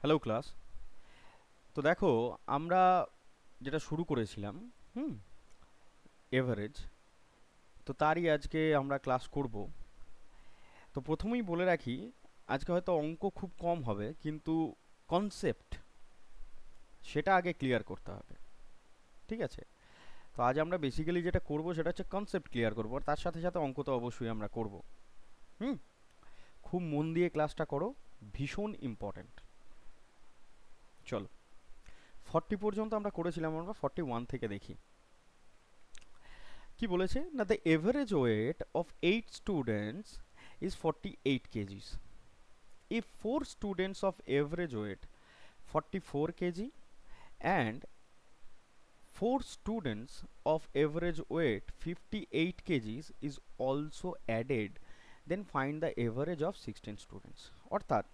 Hello class. তো দেখো, আমরা যেটা শুরু করেছিলাম, হুম, এভারেজ, তো তারই আজকে আমরা ক্লাস করব। তো প্রথমেই বলে রাখি, আজকে হয়তো অঙ্ক খুব কম হবে, কিন্তু কনসেপ্ট সেটা আগে ক্লিয়ার করতে হবে। ঠিক আছে? তো আজ আমরা বেসিক্যালি যেটা করব সেটা হচ্ছে কনসেপ্ট ক্লিয়ার করব, আর তার সাথে সাথে অঙ্ক তো অবশ্যই আমরা করব। হুম, খুব মন দিয়ে ক্লাসটা করো, ভীষণ ইম্পর্ট্যান্ট। চলো, 40 পর্যন্ত আমরা করেছিলাম, আমরা 41 থেকে দেখি কি বলেছে না। The average weight of 8 students is 48 kgs. If 4 students of average weight 44 kg and 4 students of average weight 58 kgs is also added, then find the average of 16 students. অর্থাৎ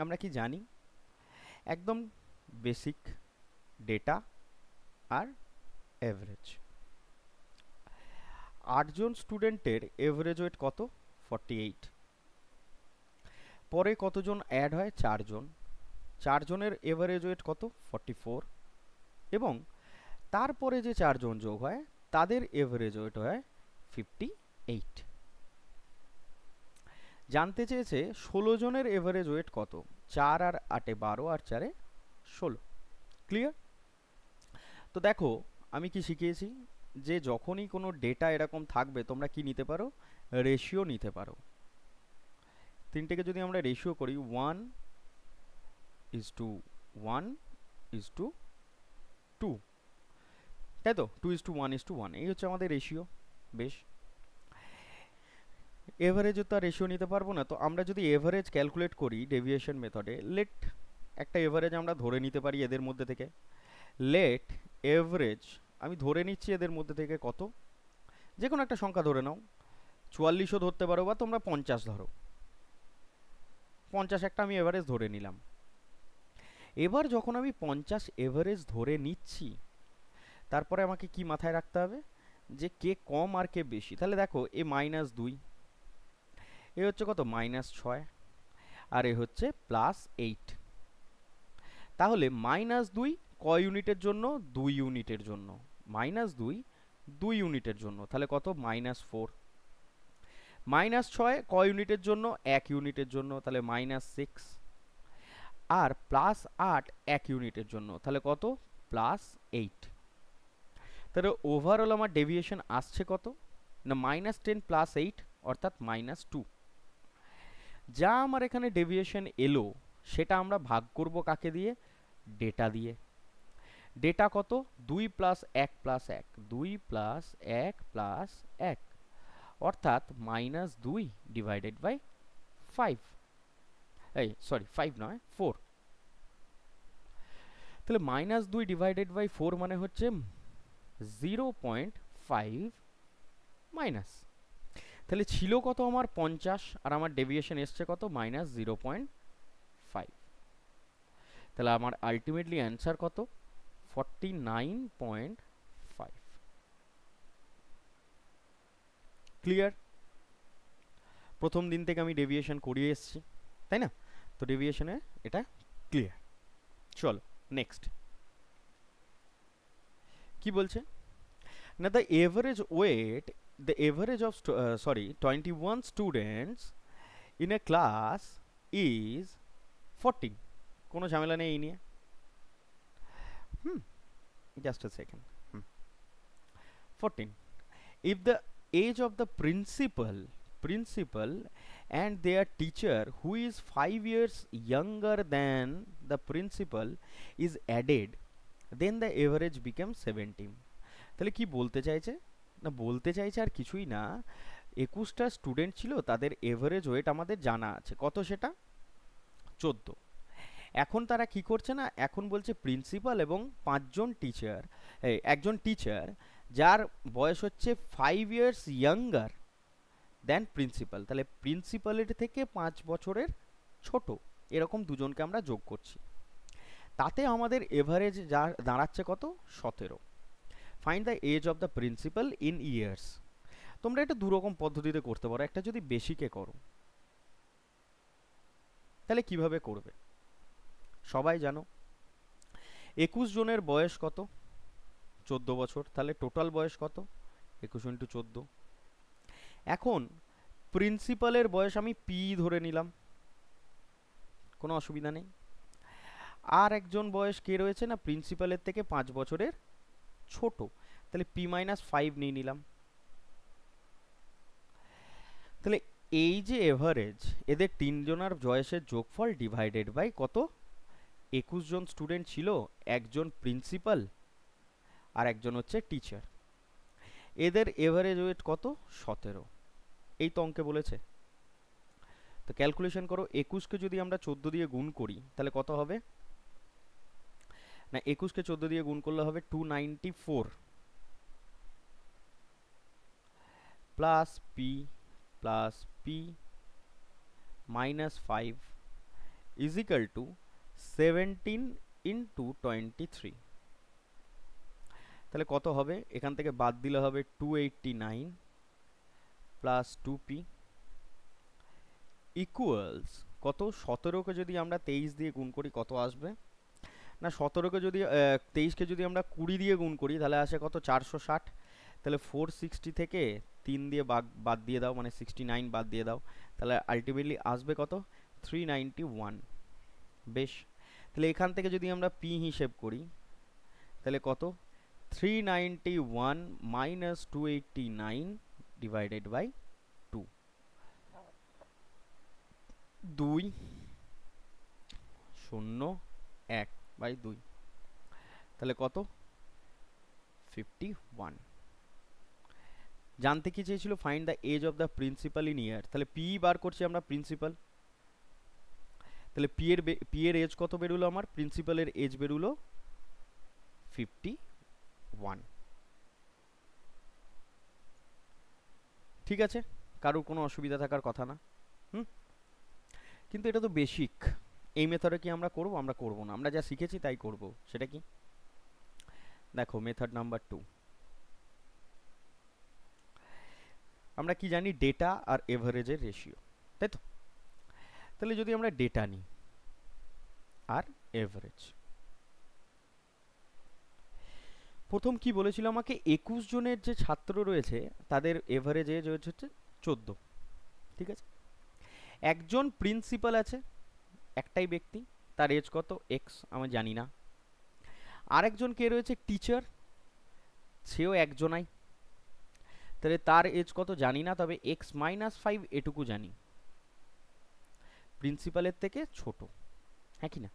আমরা কি জানি, একদম বেসিক ডেটা আর এভারেজ। 8জন স্টুডেন্টের average wait কত? 48। পরে কতজন add হয়? 4জন। 4জনের এভারেজ ওয়েট কত? 44। এবং তারপরে যে 4জন যোগ হয় তাদের এভারেজ ওয়েট হয় 58। জানতে চেয়েছে 16জনের এভারেজ ওয়েট কত? 4 আর 8 12 আর 4 16। ক্লিয়ার? তো দেখো, আমি কি শিখিয়েছি যে যখনই কোনো ডেটা এরকম থাকবে তোমরা কি নিতে পারো? রেশিও নিতে পারো। তিনটেকে যদি আমরা রেশিও করি, 1:1:2, তাই তো? 2:1:1, এই হচ্ছে আমাদের রেশিও। বেশ, এভারেজও তো রেশিও নিতে পারবো না, তো আমরা যদি এভারেজ ক্যালকুলেট করি ডেভিয়েশন মেথডে, লেট একটা এভারেজ আমরা ধরে নিতে পারি এদের মধ্যে থেকে। লেট এভারেজ, আমি ধরে নিচ্ছি এদের মধ্যে থেকে কত, যে কোনো একটা সংখ্যা ধরে নাও। 44ও ধরতে পারো, বা তোমরা 50 ধরো। 50 একটা আমি এভারেজ ধরে নিলাম। এবার যখন আমি 50 এভারেজ ধরে নিচ্ছি, তারপরে আমাকে কি মাথায় রাখতে হবে, যে কে কম আর কে বেশি। তাহলে দেখো, এ -2, এ হচ্ছে কত? -6, আর এ হচ্ছে +8। তাহলে -2 কয় ইউনিটের জন্য? 2 ইউনিটের জন্য। -2 2 ইউনিটের জন্য, তাহলে কত? -4। -6 কয় ইউনিটের জন্য? 1 ইউনিটের জন্য, তাহলে -6। আর +8 1 ইউনিটের জন্য, তাহলে কত? +8। তাহলে ওভারঅল আমার ডেভিয়েশন আসছে কত না? -10 +8, অর্থাৎ -2। যা আমার এখানে ডেভিয়েশন এলো সেটা আমরা ভাগ করব কাকে দিয়ে? ডেটা দিয়ে। ডেটা কত? 2 + 1 + 1, 2 + 1 + 1, অর্থাৎ -2/5। এই সরি, 5 নয়, 4। তাহলে -2/4 মানে হচ্ছে 0.5 মাইনাস। তাহলে ছিল কত আমার? 50, আর আমার ডেভিয়েশন এসছে কত? -0.5। তাহলে আমার আলটিমেটলি অ্যান্সার কত? 49.5। ক্লিয়ার? প্রথম দিন থেকে আমি ডেভিয়েশন করিয়ে এসেছি, তাই না? তো ডেভিয়েশনে এটা ক্লিয়ার। চলো নেক্সট কি বলছে না। The average of 21 students in a class is 14। কোনো ঝামেলা নেই এই নিয়ে। Hmm, just a second. 14, if the age of the principal and their teacher, who is 5 years younger than the principal, is added, then the average becomes 17। তাহলে কি বলতে চাইছে না? বলতে চাইছে আর কিছুই না, 21টা স্টুডেন্ট ছিল, তাদের এভারেজ ওয়েট আমাদের জানা আছে কত, সেটা 14। এখন তারা কি করছে না, এখন বলছে প্রিন্সিপাল এবং 5জন টিচার, একজন টিচার যার বয়স হচ্ছে 5 ইয়ার্স ইয়াঙ্গার দেন প্রিন্সিপাল, তাহলে প্রিন্সিপালের থেকে 5 বছরের ছোট, এরকম দুজনকে আমরা যোগ করছি। তাতে আমাদের এভারেজ যা দাঁড়াচ্ছে কত? 17। Find the age of the principal in years. তোমরা এটা দুরকম পদ্ধতিতে করতে পারো। একটা যদি বেশিকে করো, তাহলে কিভাবে করবে? সবাই জানো। 21 জনের বয়স কত? 14 বছর। তাহলে টোটাল বয়স কত? 21 ইন্টু 14। এখন প্রিন্সিপালের বয়স আমি পি ধরে নিলাম, কোনো অসুবিধা নেই। আর একজন বয়স কে রয়েছে না প্রিন্সিপালের থেকে 5 বছরের ছোট, তাহলে পি মাইনাস 5 নিয়ে নিলাম। তাহলে এই যে এভারেজ, এদের তিনজনের বয়সের যোগফল ডিভাইডেড বাই কত? 21 জন স্টুডেন্ট ছিল, একজন প্রিন্সিপাল আর একজন হচ্ছে টিচার। এদের এভারেজ ওয়েট কত? 17। এই তো অঙ্কে বলেছে। তো ক্যালকুলেশন করো, 21কে যদি আমরা 14 দিয়ে গুণ করি তাহলে কত হবে না, 21কে 14 দিয়ে গুণ করলে হবে 294 plus P minus 5 is equal two 17 into 23। তাহলে কত হবে? এখান থেকে বাদ দিলে হবে 289 প্লাস 2p ইকুয়ালস কত? 17কে যদি আমরা 23 দিয়ে গুণ করি কত আসবে না, 17কে যদি 23কে যদি আমরা 20 দিয়ে গুণ করি তাহলে আসে কত? 460। তাহলে 460 থেকে 3 দিয়ে বাদ দিয়ে দাও, মানে 69 বাদ দিয়ে দাও, তাহলে আলটিমেটলি আসবে কত? 391। বেশ, তাহলে এখান থেকে যদি আমরা পি হিসেব করি তাহলে কত? 391 মাইনাস 289 ডিভাইডেড বাই 2, 2 0 1 বাই 2, তাহলে কত? 51। জানতে কি চেয়েছিল? Find the age of the principal in year. তাহলে পি বার করছি আমরা প্রিন্সিপাল, তাহলে পি এর এজ কত বেরোলো আমার? প্রিন্সিপালের এজ বেরোলো 51। ঠিক আছে, কারোর কোনো অসুবিধা থাকার কথা না। কিন্তু এটা তো বেসিক, এই মেথডে কি আমরা করব? আমরা করব না, আমরা যা শিখেছি তাই করব। সেটা কি? দেখো মেথড নাম্বার 2, আমরা কি জানি? ডেটা আর এভারেজের রেশিও, তাই তো? তাহলে যদি আমরা ডেটা নিই আর এভারেজ, প্রথম কি বলেছিল আমাকে? 21 জনের যে ছাত্র রয়েছে তাদের এভারেজ এজ হচ্ছে 14, ঠিক আছে? একজন প্রিন্সিপাল আছে, একটাই ব্যক্তি, তার এজ কত? এক্স, আমি জানি না। আরেকজন কে রয়েছে? টিচার, সেও একজনাই, তাহলে তার এজ কত জানি না, তবে এক্স মাইনাস 5 এটুকু জানি, প্রিন্সিপালের থেকে ছোট, হ্যাঁ কি না?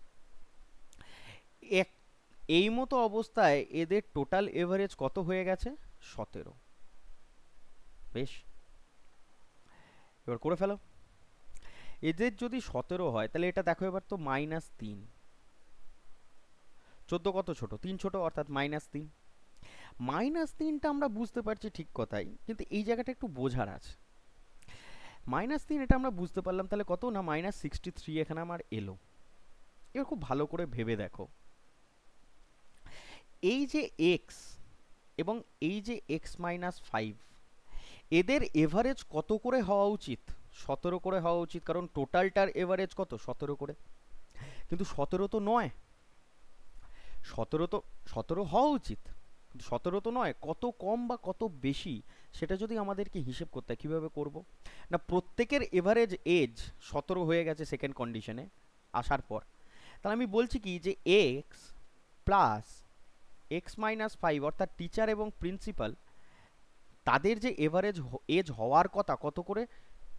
এই মতো অবস্থায় এদের টোটাল এভারেজ কত হয়ে গেছে? 17। বেশ, এবার করে ফেলো। এদের যদি 17 হয় তাহলে এটা দেখো এবার তো মাইনাস 3, 14 কত ছোট? 3 ছোট, অর্থাৎ মাইনাস 3। মাইনাস 3টা আমরা বুঝতে পারছি ঠিক কথাই, কিন্তু এই জায়গাটা একটু বোঝার আছে। মাইনাস 3 এটা আমরা বুঝতে পারলাম, তাহলে কত না মাইনাস 63 এখানে আমার এলো। এবার খুব ভালো করে ভেবে দেখো, এই যে এক্স এবং এই যে এক্স মাইনাস 5, এদের এভারেজ কত করে হওয়া উচিত? 17 করে হওয়া উচিত, কারণ টোটালটার এভারেজ কত? 17 করে। কিন্তু 17 তো নয়, 17 হওয়া উচিত, কিন্তু 17 তো নয়। কত কম বা কত বেশি সেটা যদি আমাদেরকে হিসেব করতে হয়, কীভাবে করব না? প্রত্যেকের এভারেজ এজ 17 হয়ে গেছে সেকেন্ড কন্ডিশনে আসার পর, তাহলে আমি বলছি কি যে এক্স প্লাস এক্স মাইনাস 5 অর্থাৎ টিচার এবং প্রিন্সিপাল, তাদের যে এভারেজ এজ হওয়ার কথা কত করে?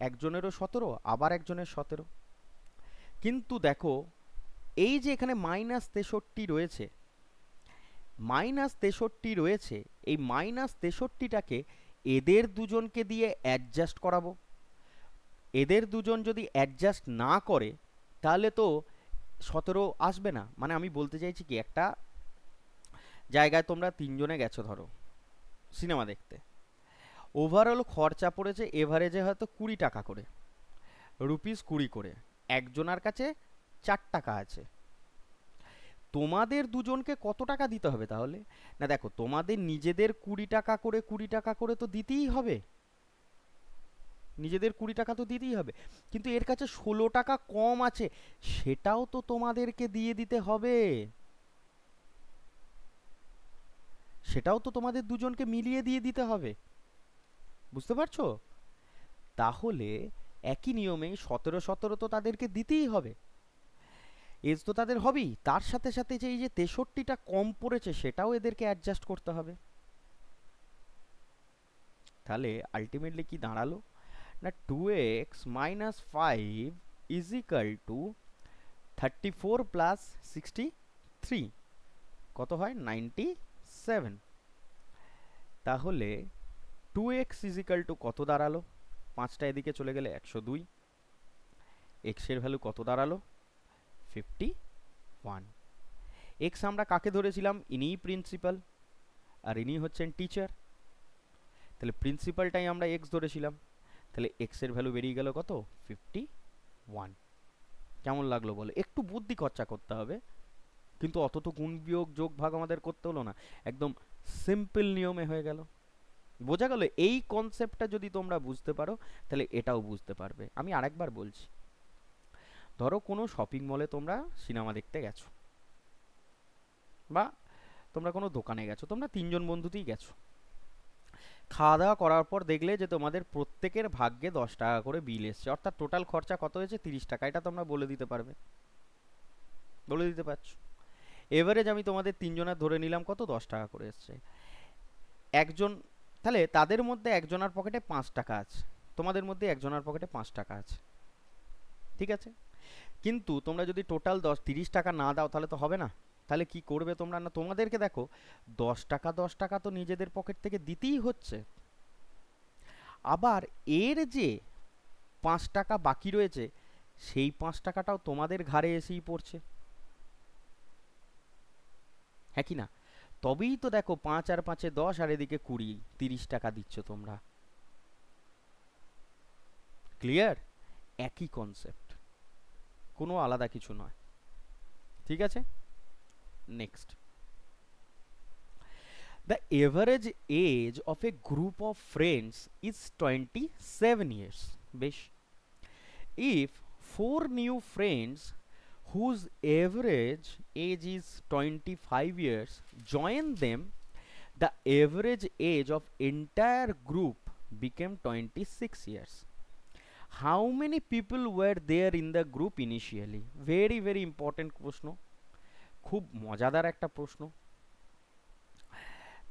একজনেরও 17, আবার একজনের 17। কিন্তু দেখো এই যে এখানে মাইনাস 63 রয়েছে, এই মাইনাস 63টাকে এদের দুজনকে দিয়ে অ্যাডজাস্ট করাবো। এদের দুজন যদি অ্যাডজাস্ট না করে তাহলে তো 17 আসবে না। মানে আমি বলতে চাইছি কি, একটা জায়গায় তোমরা 3 জনে গেছো ধরো সিনেমা দেখতে, ওভারঅল খরচা পড়েছে এভারেজে হয়তো 20 টাকা করে, রুপিস 20 করে, একজনের কাছে 4 টাকা আছে। তোমাদের দুজনকে কত টাকা দিতে হবে তাহলে? না দেখো, তোমাদের নিজেদের 20 টাকা করে তো দিতেই হবে, নিজেদের 20 টাকা তো দিতেই হবে, কিন্তু এর কাছে 16 টাকা কম আছে, সেটাও তো তোমাদেরকে দিয়ে দিতে হবে, সেটাও তো তোমাদের দুজনকে মিলিয়ে দিয়ে দিতে হবে। বুঝতে পারছো? তাহলে একই নিয়মে 17 তো তাদেরকে দিতেই হবে, এজ তো তাদের হবেই, তার সাথে সাথে যে এই যে 63টা কম পড়েছে সেটাও এদেরকে অ্যাডজাস্ট করতে হবে। তাহলে আলটিমেটলি কি দাঁড়ালো না 2x - 5 ইজ ইকাল টু 34 + 63, কত হয় 97। তাহলে 2x ইজ ইকাল টু কত দাঁড়ালো, 5টা এদিকে চলে গেলে 102, x এর ভ্যালু কত দাঁড়ালো 51। এক্স আমরা কাকে ধরেছিলাম, ইনিই প্রিন্সিপাল আর ইনি হচ্ছেন টিচার, তাহলে প্রিন্সিপালটাই আমরা এক্স ধরেছিলাম, তাহলে এক্স এর ভ্যালু বেরিয়ে গেল কত 51। কেমন লাগলো বলো? একটু বুদ্ধি খরচা করতে হবে, কিন্তু অত তো গুণ বিয়োগ যোগ ভাগ আমাদের করতে হলো না, একদম সিম্পল নিয়মে হয়ে গেল। বোঝা গেল? এই কনসেপ্টটা যদি তোমরা বুঝতে পারো তাহলে এটাও বুঝতে পারবে। আমি আরেকবার বলছি, ধরো কোনো শপিং মলে তোমরা সিনেমা দেখতে গেছো, বা তোমরা কোনো দোকানে গেছো, তোমরা 3জন বন্ধুতেই গেছো, খাওয়া দাওয়া করার পর দেখলে যে তোমাদের প্রত্যেকের ভাগ্যে 10 টাকা করে বিল এসছে, অর্থাৎ টোটাল খরচা কত হয়েছে 30 টাকা, এটা তোমরা বলে দিতে পারবে, বলে দিতে পারছো। এভারেজ আমি তোমাদের 3জনের ধরে নিলাম কত 10 টাকা করে এসছে, একজন, তাহলে তাদের মধ্যে একজনের পকেটে 5 টাকা আছে, তোমাদের মধ্যে একজনের পকেটে 5 টাকা আছে, ঠিক আছে? কিন্তু তোমরা যদি টোটাল 30 টাকা না দাও তাহলে তো হবে না, তাহলে কি করবে তোমরা, না তোমাদেরকে দেখো 10 টাকা তো নিজেদের পকেট থেকে দিতেই হচ্ছে, আবার এর যে 5 টাকা বাকি রয়েছে সেই 5 টাকাটাও তোমাদের ঘাড়ে এসেই পড়ছে, হ্যাঁ কি না? তবেই তো দেখো 5 আর 5 10 আর এদিকে 20, 30 টাকা দিচ্ছ তোমরা। ক্লিয়ার? একই কনসেপ্ট, কোনো আলাদা কিছু নয়, ঠিক আছে? Next, the average age of a group of friends is 27 years, বেশ। if 4 new friends whose average age is 25 years join them, the average age of entire group became 26 years. How many people were there in the group initially? Very very important প্রশ্ন, খুব মজাদার একটা প্রশ্ন।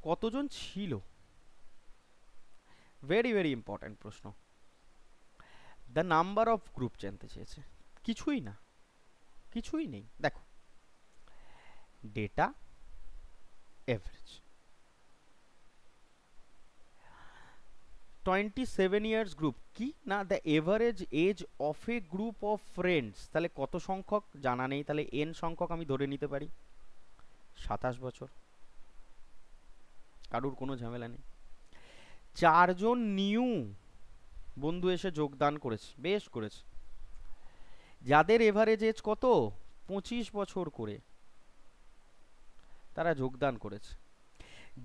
কতজন ছিল, very very important প্রশ্ন। The number of group জানতে চেয়েছে, কিছুই না, কিছুই নেই। দেখো ডেটা এভারেজ 27 ইয়ার্স গ্রুপ, কি না the average age of a group of friends, তাহলে কত সংখ্যক জানা নেই, তাহলে এন সংখ্যক আমি ধরে নিতে পারি 27 বছর, কারুর কোনো ঝামেলা নেই। 4জন নিউ বন্ধু এসে যোগদান করেছে, বেশ করেছে, যাদের এভারেজ এজ কত 25 বছর করে তারা যোগদান করেছে,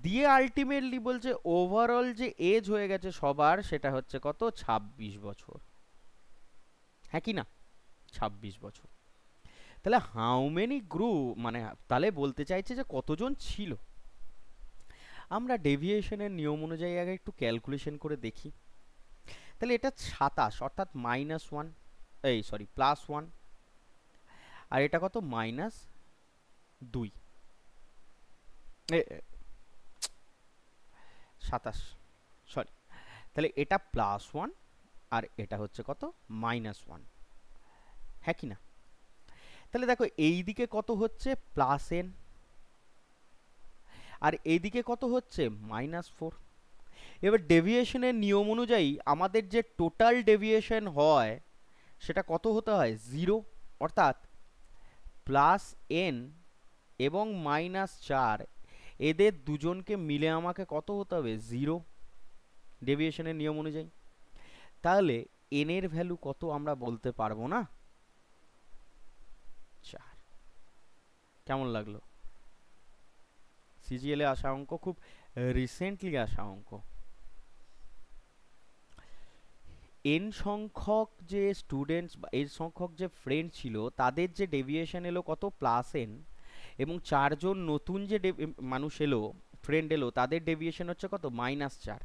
দিয়ে আলটিমেটলি বলছে ওভারঅল যে এজ হয়ে গেছে সবার সেটা হচ্ছে কত 26 বছর, হ্যাঁ কি না? 26 বছর। তাহলে হাউ মেনি গ্রুপ, মানে তাহলে বলতে চাইছে যে কতজন ছিল। আমরা ডেভিয়েশনের নিয়ম অনুযায়ী আগে একটু ক্যালকুলেশন করে দেখি। তাহলে এটা 27 অর্থাৎ -1, এই সরি +1, আর এটা কত -2, 27, সরি, তাহলে এটা +1 আর এটা হচ্ছে কত -1, হ্যাঁ কি না? তাহলে দেখো এই দিকে কত হচ্ছে +n আর এইদিকে কত হচ্ছে -4। এবার ডেভিয়েশনের নিয়ম অনুযায়ী আমাদের যে টোটাল ডেভিয়েশন হয় সেটা কত হতে হয় 0, অর্থাৎ +n এবং -4 এদের দুজনকে মিলে আমাকে কত হতে হবে 0 ডেভিয়েশনের নিয়ম অনুযায়ী। তাহলে n এর ভ্যালু কত আমরা বলতে পারবো না, 4। কেমন লাগলো? সিজিএল এ আসা অঙ্ক, খুব রিসেন্টলি আসা অঙ্ক। এন সংখ্যক যে স্টুডেন্টস বা এন সংখ্যক যে ফ্রেন্ড ছিল তাদের যে ডেভিয়েশন এলো কত প্লাস এন, এবং চারজন নতুন যে মানুষ এলো, ফ্রেন্ড এলো, তাদের ডেভিয়েশন হচ্ছে কত -4।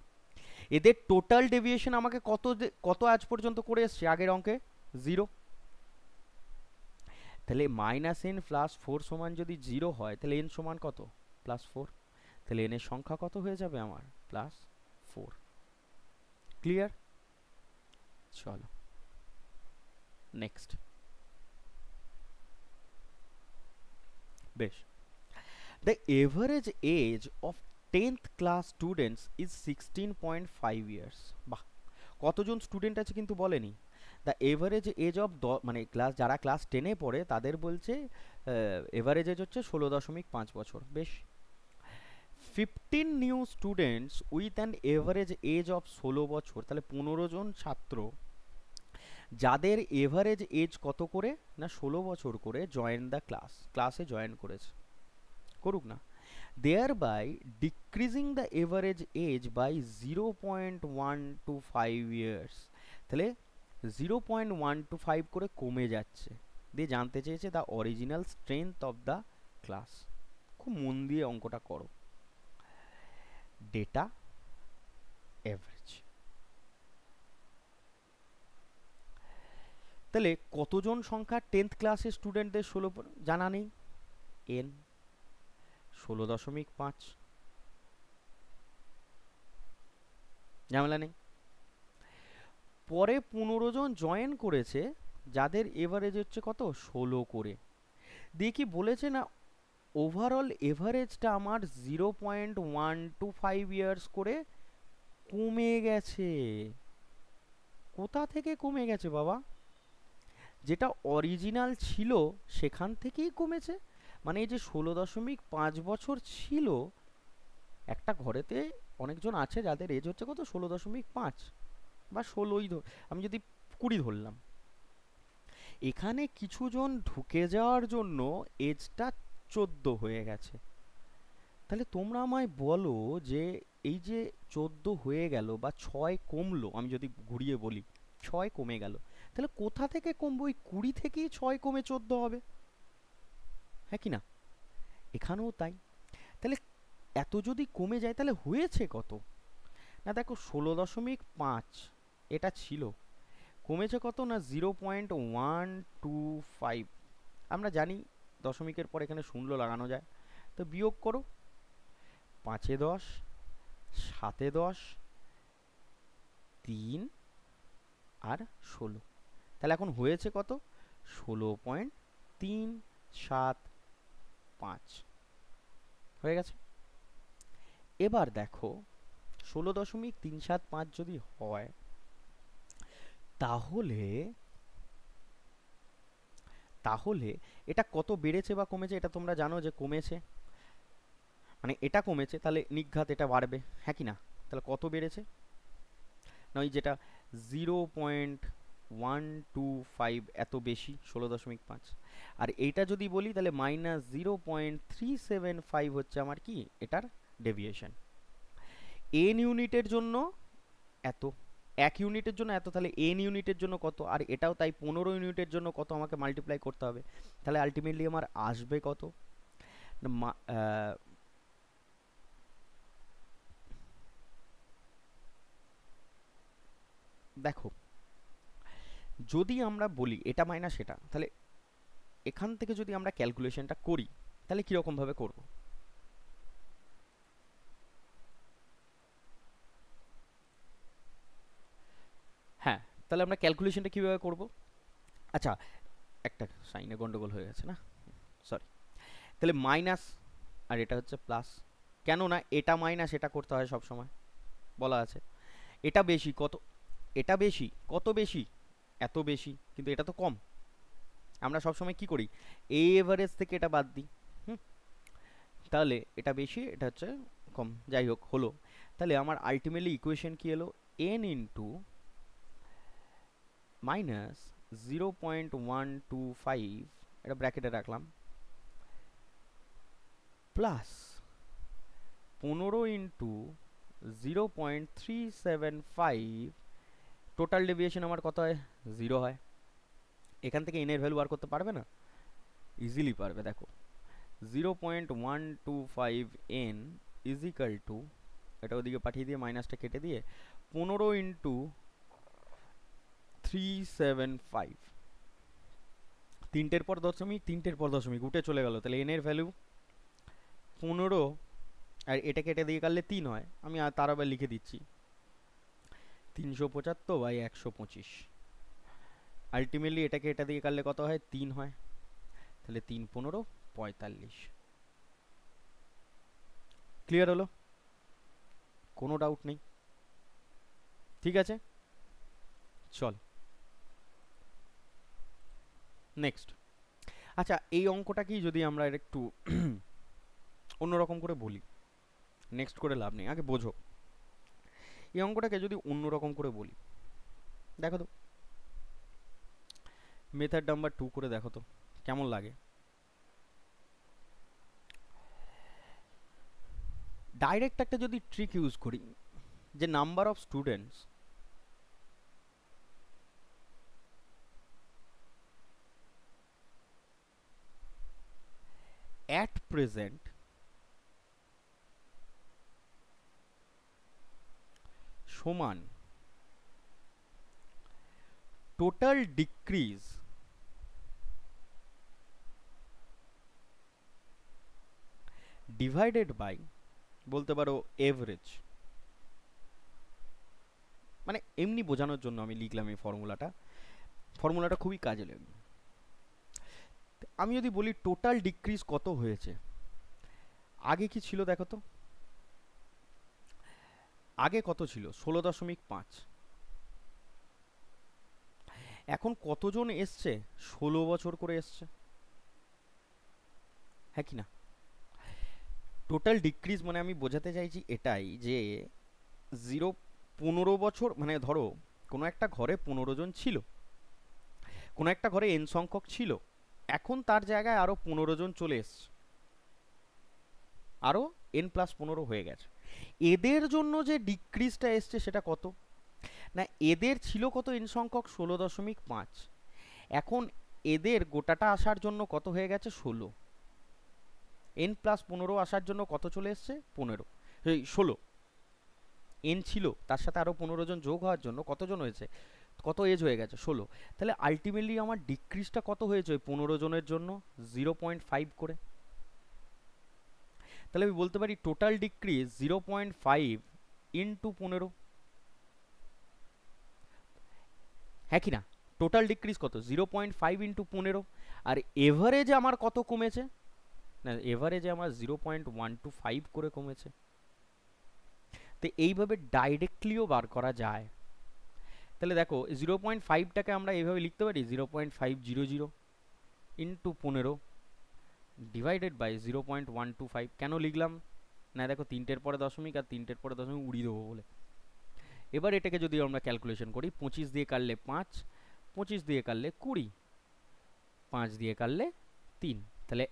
এদের টোটাল ডেভিয়েশন আমাকে কত আজ পর্যন্ত করে এসছে আগের অঙ্কে? 0। তাহলে -n+4 সমান যদি 0 হয় তাহলে n সমান কত? +4। তাহলে n এর সংখ্যা কত হয়ে যাবে আমার? +4। ক্লিয়ার? চলো নেক্সট। বেশ, the average age of 10th class students is 16.5 years. বাহ, কতজন স্টুডেন্ট আছে কিন্তু বলেনি। দ্য এভারেজ এজ অফ মানে যারা ক্লাস 10-এ পড়ে তাদের বলছে এভারেজ এজ হচ্ছে 16.5 বছর। বেশ, 15 new students with an average age of 16 বছর, তাহলে 15 জন ছাত্র যাদের এভারেজ এজ কত করে না 16 বছর করে জয়েন দ্য ক্লাসে জয়েন করেছে, করুক না, there by decreasing the average age by 0.125 years. তাহলে 0.125 করে কমে যাচ্ছে। দিয়ে জানতে চেয়েছে the original strength of the class. খুব মন দিয়ে অঙ্কটা করো। ডেটা এভারেজ, তাহলে কতজন সংখ্যা 10th ক্লাসের স্টুডেন্টদের 16 জানা নেই, n 16.5, ঝামেলা নেই। পরে 15 জন জয়েন করেছে যাদের এভারেজ হচ্ছে কত 16 করে। দিয়ে কি বলেছে না ওভারঅল এভারেজটা আমার 0.125 ইয়ার্স করে কমে গেছে। কোথা থেকে কমে গেছে বাবা? যেটা অরিজিনাল ছিল সেখান থেকেই কমেছে। মানে এই যে 16.5 বছর ছিল, একটা ঘরেতে অনেকজন আছে যাদের এজ হচ্ছে কত 16.5 বা 16ই আমি যদি 20 ধরলাম, এখানে কিছুজন ঢুকে যাওয়ার জন্য এজটা 14 হয়ে গেছে। তাহলে তোমরা আমায় বলো যে এই যে 14 হয়ে গেল বা 6 কমলো, আমি যদি ঘুরিয়ে বলি 6 কমে গেল, তাহলে কোথা থেকে কমবো? ওই 20 থেকেই 6 কমে 14 হবে, হ্যাঁ কি না? এখানেও তাই। তাহলে এত যদি কমে যায় তাহলে হয়েছে কত না, দেখো 16.5 এটা ছিল, কমেছে কত না 0.125। আমরা জানি দশমিকের পর এখানে শূন্য লাগানো যায়, তো বিয়োগ করো, 5-এ 10, 7-এ 10, 3 আর 16। তাহলে এখন হয়েছে কত? 16.375 হয়ে গেছে। এবার দেখো 16.375 যদি হয় তাহলে তাহলে এটা কত বেড়েছে বা কমেছে এটা তোমরা জানো যে কমেছে, মানে এটা কমেছে তাহলে নিঘাত এটা বাড়বে, হ্যাঁ কি না? তাহলে কত বেড়েছে না ওই যেটা 0.125 এত বেশি 16.5, আর এইটা যদি বলি তাহলে -0.375 হচ্ছে আমার কি এটার ডেভিয়েশন। এন ইউনিটের জন্য এত, 1 ইউনিটের জন্য এত, তাহলে এন ইউনিটের জন্য কত, আর এটাও তাই 15 ইউনিটের জন্য কত আমাকে মাল্টিপ্লাই করতে হবে। তাহলে আলটিমেটলি আমার আসবে কত না দেখো যদি আমরা বলি এটা মাইনাস সেটা, তাহলে এখান থেকে যদি আমরা ক্যালকুলেশনটা করি তাহলে কিরকম ভাবে করব? হ্যাঁ, তাহলে আমরা ক্যালকুলেশনটা কিভাবে করব? আচ্ছা, একটা সাইনে গন্ডগোল হয়ে গেছে না, সরি। তাহলে মাইনাস আর এটা হচ্ছে প্লাস, কেন না এটা মাইনাস এটা করতে হয় সব সময়, বলা আছে। এটা বেশি কত, এটা বেশি কত বেশি, এত বেশি, কিন্তু এটা তো কম। আমরা সব সময় কি করি, এই এভারেজ থেকে এটা বাদ দিই। হুম, তাহলে এটা বেশি এটা হচ্ছে কম, যাই হোক হলো। তাহলে আমার আলটিমেটলি ইকুয়েশন কি এলো, n ইন্টু মাইনাস 0.125, এটা ব্র্যাকেটে রাখলাম, প্লাস 15 ইন্টু 0.375 টোটাল ডেভিয়েশন আমার কত হয়, 0 হয়। এখান থেকে এন এর ভ্যালু বার করতে পারবে না? ইজিলি পারবে। দেখো 0.125 এন ইজ ইকাল টু, এটা ওদিকে পাঠিয়ে দিয়ে মাইনাসটা কেটে দিয়ে 15 ইন্টু 375, তিনটের পর দশমিক, তিনটের পর দশমিক উঠে চলে গেল, তাহলে এন এর ভ্যালু 15, আর এটা কেটে দিয়ে কাটলে 3 হয়। আমি তার আবার লিখে দিচ্ছি 375/125। আলটিমেটলি এটাকে এটা দিয়ে কাটলে কত হয়, 3 হয়। তাহলে 3 15 45। ক্লিয়ার হলো? কোনো ডাউট নেই? ঠিক আছে, চল নেক্সট। আচ্ছা, এই অঙ্কটাকেই যদি আমরা একটু অন্যরকম করে বলি, নেক্সট করে লাভ নেই, আগে বোঝো। এই অঙ্কটাকে যদি অন্যরকম করে বলি, দেখো তো মেথড নাম্বার 2 করে দেখো তো কেমন লাগে। ডাইরেক্ট একটা যদি ট্রিক ইউজ করি, যে number of students at present সমান টোটাল ডিক্রিজ ডিভাইডেড বাই, বলতে পারো এভারেজ। মানে এমনি বোঝানোর জন্য আমি লিখলাম এই ফর্মুলাটা খুবই কাজে লাগবে। আমি যদি বলি টোটাল ডিক্রিজ কত হয়েছে, আগে কি ছিল দেখো তো, আগে কত ছিল, 16.5। এখন কতজন এসছে, 16 বছর করে এসছে, হ্যাঁ কি না? টোটাল ডিক্রিজ মানে আমি বোঝাতে চাইছি এটাই যে 15 বছর, মানে ধরো কোনো একটা ঘরে 15 জন ছিল, কোনো একটা ঘরে এন সংখ্যক ছিল, এখন তার জায়গায় আরো 15 জন চলে এসছে, আরো n+15 হয়ে গেছে। এদের জন্য যে ডিক্রিজটা এসছে সেটা কত না, এদের ছিল কত এন সংখ্যক, 16.5, এখন এদের গোটাটা আসার জন্য কত হয়ে গেছে, 16। n+15 আসার জন্য কত চলে এসছে, 15, 16। এন ছিল, তার সাথে আরো 15 জন যোগ হওয়ার জন্য কতজন হয়েছে, কত এজ হয়ে গেছে, 16। তাহলে আলটিমেটলি আমার ডিক্রিজটা কত হয়েছে ওই 15 জনের জন্য, 0.5 করে। তাহলে আমি বলতে পারি টোটাল ডিক্রিজ 0.5 ইন্টু 15, হ্যাঁ কি না? টোটাল ডিক্রিজ কত, 0.5 ইন্টু 15। আর এভারেজে আমার কত কমেছে না, এভারেজে আমার 0.125 করে কমেছে। তো এইভাবে ডাইরেক্টলিও বার করা যায়। তাহলে দেখো 0.5টাকে আমরা এইভাবে লিখতে পারি 0.500 ইন্টু 15 ডিভাইডেড বাই 0.125। কেন লিখলাম না, দেখো তিনটের পরে দশমিক আর তিনটের পরে দশমিক উড়িয়ে দেবো বলে। এবার এটাকে যদি আমরা ক্যালকুলেশন করি, 25 দিয়ে কাটলে 5, 25 দিয়ে কাটলে 20, 5 দিয়ে কাটলে 3, তাহলে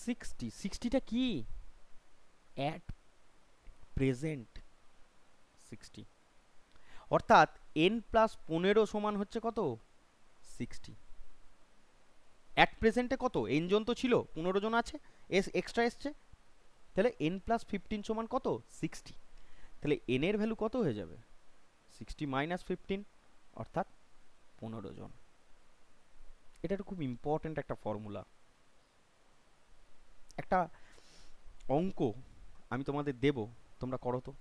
60। 60টা কি, অ্যাট প্রেজেন্ট 60, অর্থাৎ n+15 সমান হচ্ছে কত, 60। অ্যাট প্রেজেন্টে কত, এন জন তো ছিল, 15 জন আছে, এক্সট্রা এসছে, তাহলে n+15 সমান কত, 60। তাহলে n এর ভ্যালু কত হয়ে যাবে, 60 - 15, অর্থাৎ 15 জন। এটা খুব ইম্পর্টেন্ট একটা ফর্মুলা, একটা অঙ্ক আমি তোমাদের দেব, তোমরা করো তো,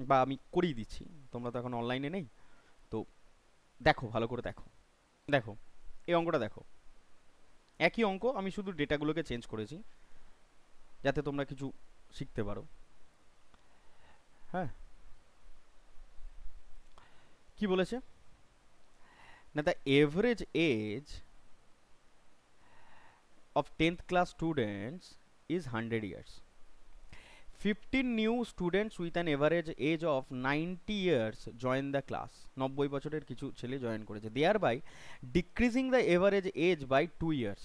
বা আমি করিয়ে দিচ্ছি, তোমরা তো এখন অনলাইনে নেই, তো দেখো ভালো করে দেখো। দেখো এই অঙ্কটা দেখো, একই অঙ্ক, আমি শুধু ডেটাগুলোকে চেঞ্জ করেছি যাতে তোমরা কিছু শিখতে পারো। হ্যাঁ, কি বলেছে না, the average age of 10th class students is 100 years. 15 new students with an average age of 90 years join the class. 90 বছরের কিছু ছেলে জয়েন করেছে, thereby decreasing the average age by 2 years.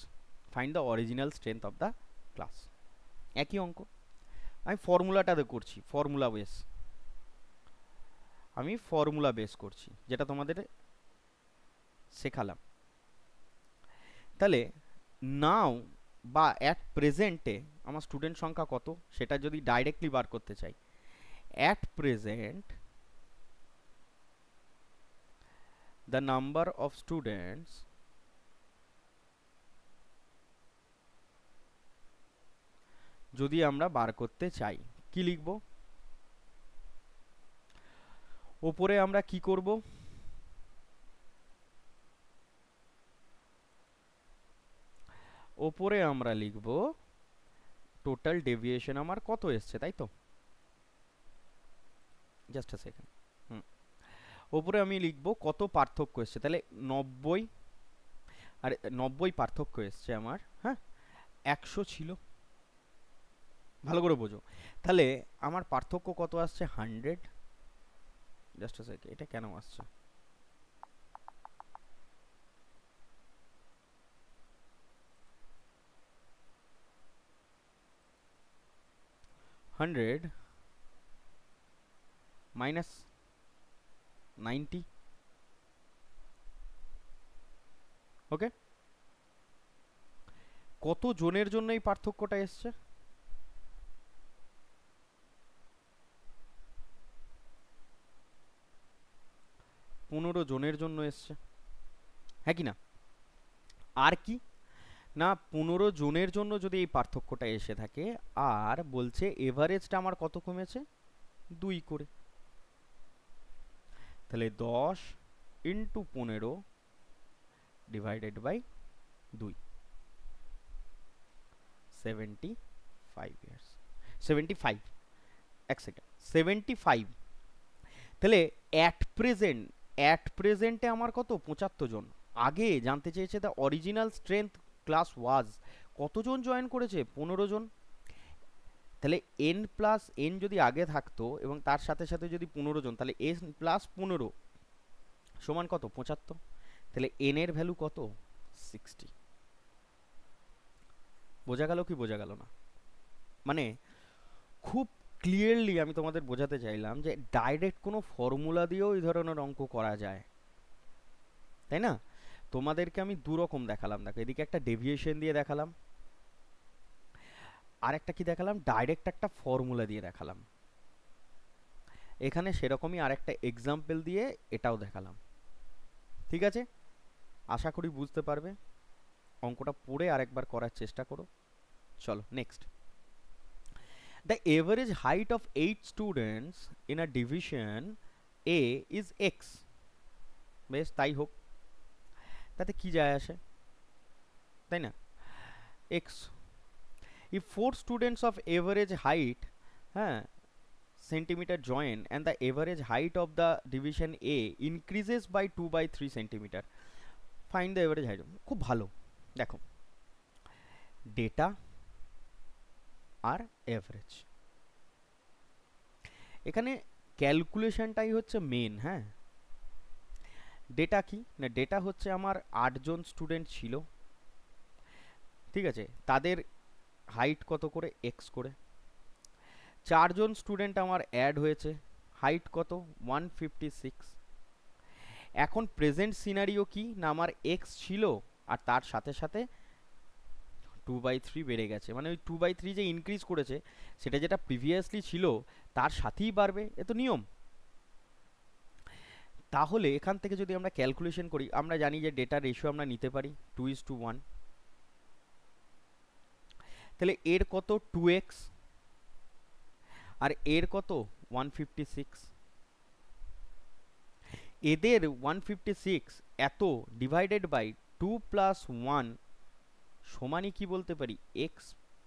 Find the original strength of the class. একই অঙ্ক, আমি ফর্মুলাটাতে করছি, formula base. আমি formula base করছি, যেটা তোমাদের শেখালাম। তাহলে নাও বা অ্যাট প্রেজেন্টে আমার স্টুডেন্ট সংখ্যা কত সেটা যদি ডাইরেক্টলি বার করতে চাই, at present the number of students যদি আমরা বার করতে চাই, কি লিখব? ওপরে আমরা কি করব? ওপরে আমরা লিখব টোটাল ডেভিয়েশন আমার কত এসছে, তাই তো? Just a second. ওপরে আমি লিখব কত পার্থক্য এসছে, তাহলে 90, আর 90 পার্থক্য এসছে আমার, হ্যাঁ। 100 ছিল, ভালো করে বোঝো। তাহলে আমার পার্থক্য কত আসছে? 100। জাস্ট আ সেকেন্ড, এটা কেন আসছে? হান্ড্রেড মাইনাস 90, ওকে। কত জনের জন্য এই পার্থক্যটা এসছে? 15 জনের জন্য এসছে, হ্যাঁ কি না? আর কি না, 15 জনের জন্য যদি এই পার্থক্যটা এসে থাকে, আর বলছে এভারেজটা আমার কত কমেছে? 2 করে। তাহলে 10 ইন্টু 15 ডিভাইডেড বাই 2, 75 ইয়ার্স। 75, এক সেকেন্ড, 75। তাহলে অ্যাট প্রেজেন্টে আমার কত? 75 জন। আগে জানতে চেয়েছে দ্য অরিজিনাল স্ট্রেংথ ক্লাস ওয়াজ, কতজন জয়েন করেছে? 15 জন। তাহলে n প্লাস n যদি আগে থাকতো এবং তার সাথে সাথে যদি 15 জন, তাহলে n প্লাস 15 সমান কত? 75। তাহলে n এর ভ্যালু কত? 60। বোঝা গেল কি বোঝা গেল না? মানে খুব ক্লিয়ারলি আমি তোমাদের বোঝাতে চাইলাম যে ডাইরেক্ট কোনো ফর্মুলা দিয়েও এই ধরনের অঙ্ক করা যায়, তাই না? তোমাদেরকে আমি দু রকম দেখালাম, দেখো এদিকে একটা ডেভিয়েশন দিয়ে দেখালাম, আর একটা কি দেখালাম? ডাইরেক্ট একটা ফর্মুলা দিয়ে দেখালাম। এখানে সেরকমই আর একটা এক্সাম্পল দিয়ে এটাও দেখালাম, ঠিক আছে? আশা করি বুঝতে পারবে। অঙ্কটা পড়ে আরেকবার করার চেষ্টা করো। চলো next. The average height of 8 students in a division A is x। বেশ, তাই হোক, তাতে কি যায় আসে, তাই না? x। If 4 students of average height, হ্যাঁ, centimeter join and the average height of the division A increases by 2/3 centimeter, find the average height। খুব ভালো, দেখো ডেটা আর এভারেজ, এখানে ক্যালকুলেশনটাই হচ্ছে মেন, হ্যাঁ। ডেটা কি না, ডেটা হচ্ছে আমার 8 জন স্টুডেন্ট ছিল, ঠিক আছে, তাদের হাইট কত করে? এক্স করে। 4 জন স্টুডেন্ট আমার অ্যাড হয়েছে, হাইট কত? 156। এখন প্রেজেন্ট সিনারিও কি না, আমার এক্স ছিল আর তার সাথে সাথে 2/3 বেড়ে গেছে, মানে ওই 2/3 যে ইনক্রিজ করেছে সেটা যেটা প্রিভিয়াসলি ছিল তার সাথেই বাড়বে, এ তো নিয়ম। তাহলে এখান থেকে যদি আমরা ক্যালকুলেশন করি, আমরা জানি যে ডেটা রেশিও আমরা নিতে পারি 2:1। তাহলে এর কত? 2x, আর এর কত? 156। এদের 156 এত ডিভাইডেড বাই 2 প্লাস 1 সমানই কি বলতে পারি? x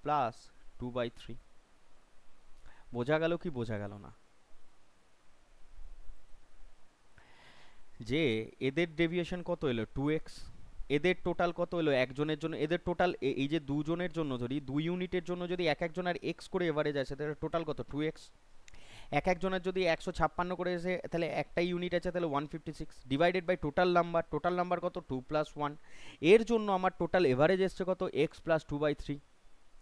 plus 2/3। বোঝা গেল কি বোঝা গেল না? যে এদের ডেভিয়েশন কত এলো? 2x। এদের টোটাল কত এলো একজনের জন্য? এদের টোটাল এই যে দুজনের জন্য ধরি, 2 ইউনিটের জন্য যদি এক একজনের x করে এভারেজ আছে, তাহলে টোটাল কত? 2x। এক একজনের যদি 156 করে এসে, তাহলে একটাই ইউনিট আছে, তাহলে 156 divided by total number, total number কত? 2 প্লাস 1। এর জন্য আমার টোটাল এভারেজ এসছে কত? x প্লাস 2/3,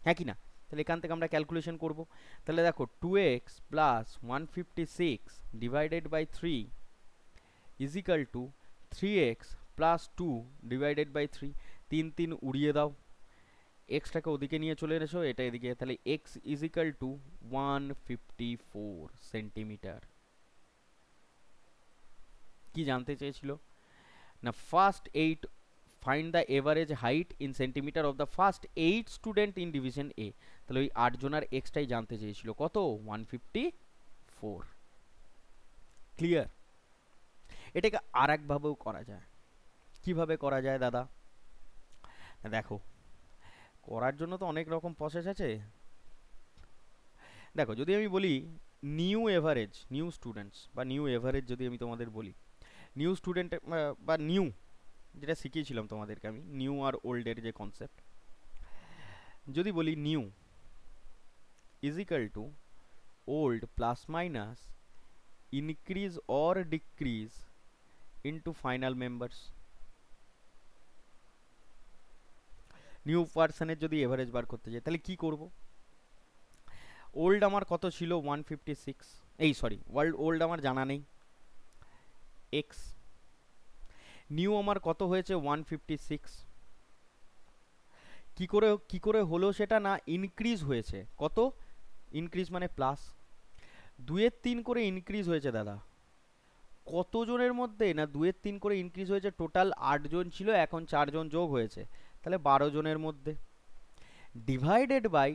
হ্যাঁ কি না? তাহলে এখান থেকে আমরা ক্যালকুলেশন করব। তাহলে দেখো 2x plus 156 divided by 3 is equal to 3x plus 2 divided by 3। 3 3 উড়িয়ে দাও, এক্সটাকে ওদিকে নিয়ে চলে এসো, এটা এদিকে, তাহলে x is equal to 154 centimetre. কি জানতে চেয়েছিল না, first 8 find the average height in centimetre of the first 8 student in division A. তাহলে ওই 8 জনের এক্সটাই জানতে চেয়েছিল, কত? 154। ক্লিয়ার? এটাকে আর একভাবেও করা যায়। কিভাবে করা যায় দাদা? দেখো, করার জন্য তো অনেক রকম প্রসেস আছে। দেখো, যদি আমি বলি নিউ এভারেজ, নিউ স্টুডেন্টস বা নিউ এভারেজ যদি আমি তোমাদের বলি, নিউ স্টুডেন্ট বা নিউ, যেটা শিখিয়েছিলাম তোমাদেরকে আমি, নিউ আর ওল্ডের যে কনসেপ্ট, যদি বলি new is equal to old plus minus increase or decrease into final members. New পার্সনের যদি এভারেজ বার করতে যাই তাহলে কি করব? ওল্ড আমার কত ছিল? 156, এই সরি, ওল্ড আমার জানা নেই, এক্স। নিউ আমার কত হয়েছে? 156। কি করে হলো সেটা? না, ইনক্রিজ হয়েছে। কত ইনক্রিজ? মানে প্লাস 2-এর 3 করে ইনক্রিজ হয়েছে দাদা। কতজনের মধ্যে? না 2-এর 3 করে ইনক্রিজ হয়েছে, টোটাল 8 জন ছিল, এখন 4 জন যোগ হয়েছে, তাহলে 12 জনের মধ্যে, ডিভাইডেড বাই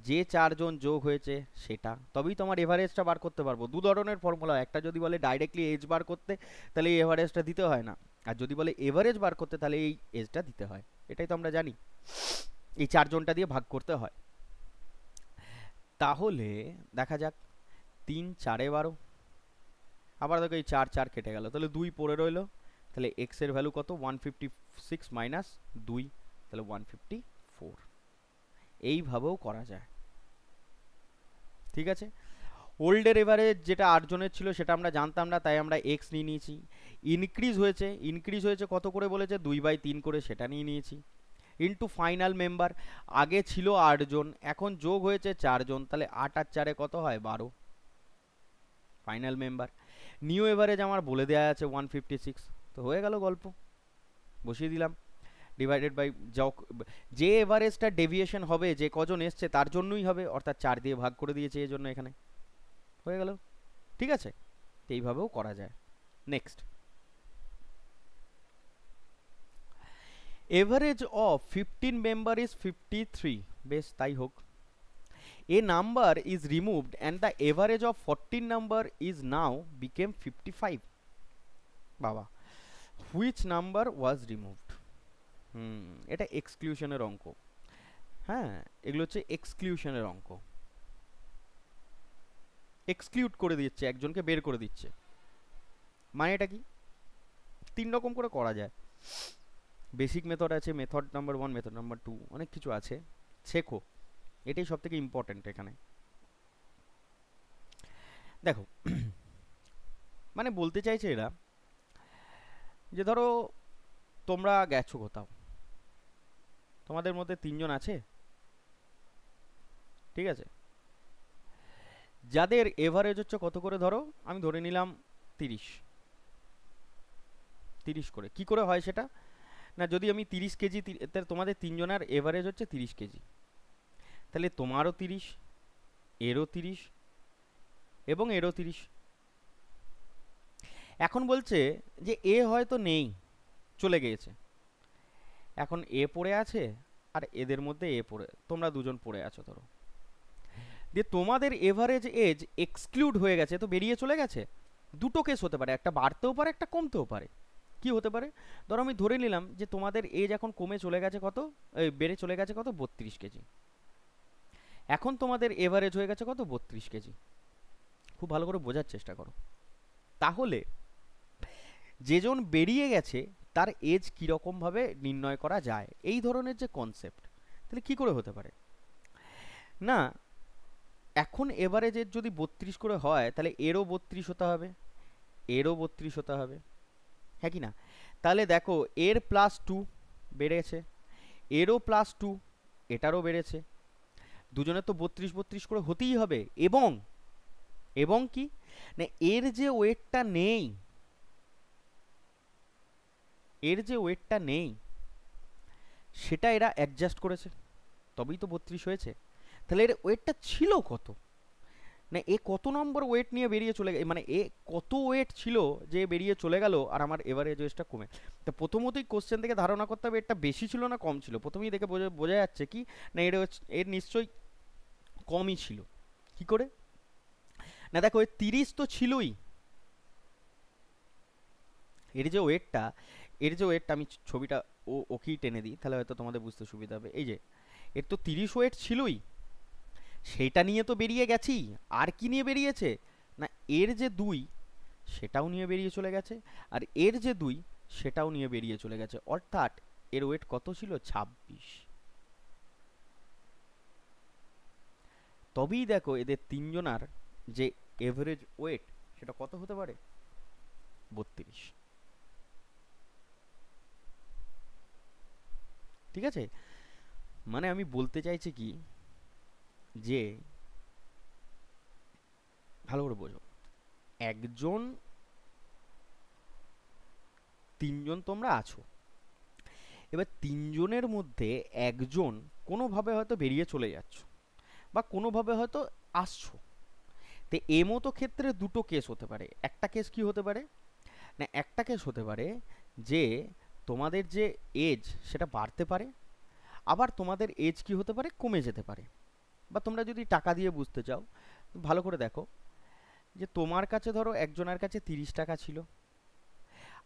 যে 4 জন যোগ হয়েছে সেটা, তবেই তোমার এভারেজটা বার করতে পারবো। দু ধরনের ফর্মুলা, একটা যদি বলে ডাইরেক্টলি এজ বার করতে তাহলে এই এভারেজটা দিতে হয় না, আর যদি বলে এভারেজ বার করতে তাহলে এই এজটা দিতে হয়। এটাই তো আমরা জানি, এই 4 জনটা দিয়ে ভাগ করতে হয়। তাহলে দেখা যাক, 3 4 12, আবার দেখো এই 4 4 কেটে গেল, তাহলে 2 পড়ে রইলো। তাহলে এক্স এর ভ্যালু কত? 156 মাইনাস 2, তাহলে 154। এইভাবেও করা যায়, ঠিক আছে। ওল্ডের এভারেজ যেটা 8 জনের ছিল সেটা আমরা জানতাম না, তাই আমরা এক্স নিয়ে নিয়েছি। ইনক্রিজ হয়েছে কত করে বলেছে? 2/3 করে, সেটা নিয়ে নিয়েছি। ইনটু ফাইনাল মেম্বার, আগে ছিল 8 জন, এখন যোগ হয়েছে 4 জন, তাহলে 8 আর 4 কত হয়? 12 ফাইনাল মেম্বার। নিউ এভারেজ আমার বলে দেওয়া আছে 156, তো হয়ে গেল গল্প, বসিয়ে দিলাম। ডিভাইডেড বাই যে এভারেজটা ডেভিয়েশন হবে, যে কজন এসছে তার জন্যই হবে, অর্থাৎ 4 দিয়ে ভাগ করে দিয়েছে এই জন্য, এখানে হয়ে গেল। ঠিক আছে, এইভাবেও করা যায়। Next, average of 15 member is 53। বেশ, তাই হোক। A number is removed and the average of 14 number is now became 55. বাবা, which number was removed? এটা এক্সক্লুশনের অঙ্ক। হ্যাঁ, এগুলো হচ্ছে এক্সক্লুশনের অঙ্ক। এক্সক্লুড করে দিচ্ছে, একজনকে বের করে দিচ্ছে। মানে এটা কি? 3 রকম করে করা যায়। বেসিক মেথড আছে, মেথড নাম্বার 1, মেথড নাম্বার 2, অনেক কিছু আছে, শেখো, এটাই সব থেকে ইম্পর্টেন্ট এখানে। দেখো, মানে বলতে চাইছে এরা যে ধরো তোমরা গেছো কোথাও, তোমাদের মধ্যে 3 জন আছে, ঠিক আছে, যাদের এভারেজ হচ্ছে কত করে? ধরো আমি ধরে নিলাম 30 করে। কি করে হয় সেটা? না, যদি আমি 30 কেজি, তোমাদের 3 জনের এভারেজ হচ্ছে 30 কেজি, তাহলে তোমারও 30, এরও 30 এবং এরও 30। এখন বলছে যে এ হয়তো নেই, চলে গিয়েছে, এখন এ পড়ে আছে আর এদের মধ্যে এ পড়ে, তোমরা দুজন পড়ে আছো ধরো, দিয়ে তোমাদের এভারেজ এজ এক্সক্লুড হয়ে গেছে, তো বেরিয়ে চলে গেছে। দুটো কেস হতে পারে, একটা বাড়তেও পারে, একটা কমতেও পারে। কি হতে পারে? ধরো আমি ধরে নিলাম যে তোমাদের এজ এখন কমে চলে গেছে কত, বেড়ে চলে গেছে কত? 32 কেজি। এখন তোমাদের এভারেজ হয়ে গেছে কত? 32 কেজি। খুব ভালো করে বোঝার চেষ্টা করো। তাহলে যেজন বেরিয়ে গেছে তার এজ কীরকমভাবে নির্ণয় করা যায়, এই ধরনের যে কনসেপ্ট, তাহলে কি করে হতে পারে? না, এখন এভারেজ এজ যদি 32 করে হয় তাহলে এরও 32 হতে হবে, এরও 32 হতে হবে, হ্যাঁ কি না? তাহলে দেখো, এর +2 বেড়েছে, এরও +2, এটারও বেড়েছে, দুজনের তো 32 করে হতেই হবে। এবং এবং কি না, এর যে ওয়েটটা নেই, এর যে ওয়েটটা নেই সেটা এরা অ্যাডজাস্ট করেছে, তবেই তো 32 হয়েছে। তাহলে এর ওয়েটটা ছিল কত, না এ কত নম্বর ওয়েট নিয়ে বেরিয়ে চলে গেল, মানে এ কত ওয়েট ছিল যে বেরিয়ে চলে গেল আর আমার এভারেজ ওয়েটটা কমে। তো প্রথমতই কোশ্চেন থেকে ধারণা করতে হবে এটা বেশি ছিল না কম ছিল। প্রথমেই দেখে বোঝা যাচ্ছে কি না এর নিশ্চয়ই কমই ছিল। কি করে না, দেখো এর 30 তো ছিলই, এর যে ওয়েটটা, এর যে ওয়েটটা আমি ছবিটা ওকেই টেনে দিই তাহলে হয়তো তোমাদের বুঝতে সুবিধা হবে। এই যে এর তো 30 ওয়েট ছিলই, সেইটা নিয়ে তো বেরিয়ে গেছি। আর কি নিয়ে বেরিয়েছে না, এর যে 2 সেটাও নিয়ে বেরিয়ে চলে গেছে, আর এর যে 2 সেটাও নিয়ে বেরিয়ে চলে গেছে, অর্থাৎ এর ওয়েট কত ছিল 26। তবেই দেখো এদের তিনজনার যে এভারেজ ওয়েট সেটা কত হতে পারে 32। ঠিক আছে, মানে আমি বলতে চাইছি কি যে ভালো করে বোঝো, একজন, তিনজন তোমরা আছো, এবার তিনজনের মধ্যে একজন কোনোভাবে হয়তো বেরিয়ে চলে যাচ্ছ বা কোনোভাবে হয়তো আসছো। তো এমতো ক্ষেত্রে দুটো কেস হতে পারে। একটা কেস কি হতে পারে না, একটা কেস হতে পারে যে তোমাদের যে এজ সেটা বাড়তে পারে, আবার তোমাদের এজ কি হতে পারে কমে যেতে পারে। বা তোমরা যদি টাকা দিয়ে বুঝতে চাও ভালো করে দেখো, যে তোমার কাছে ধরো একজনের কাছে 30 টাকা ছিল,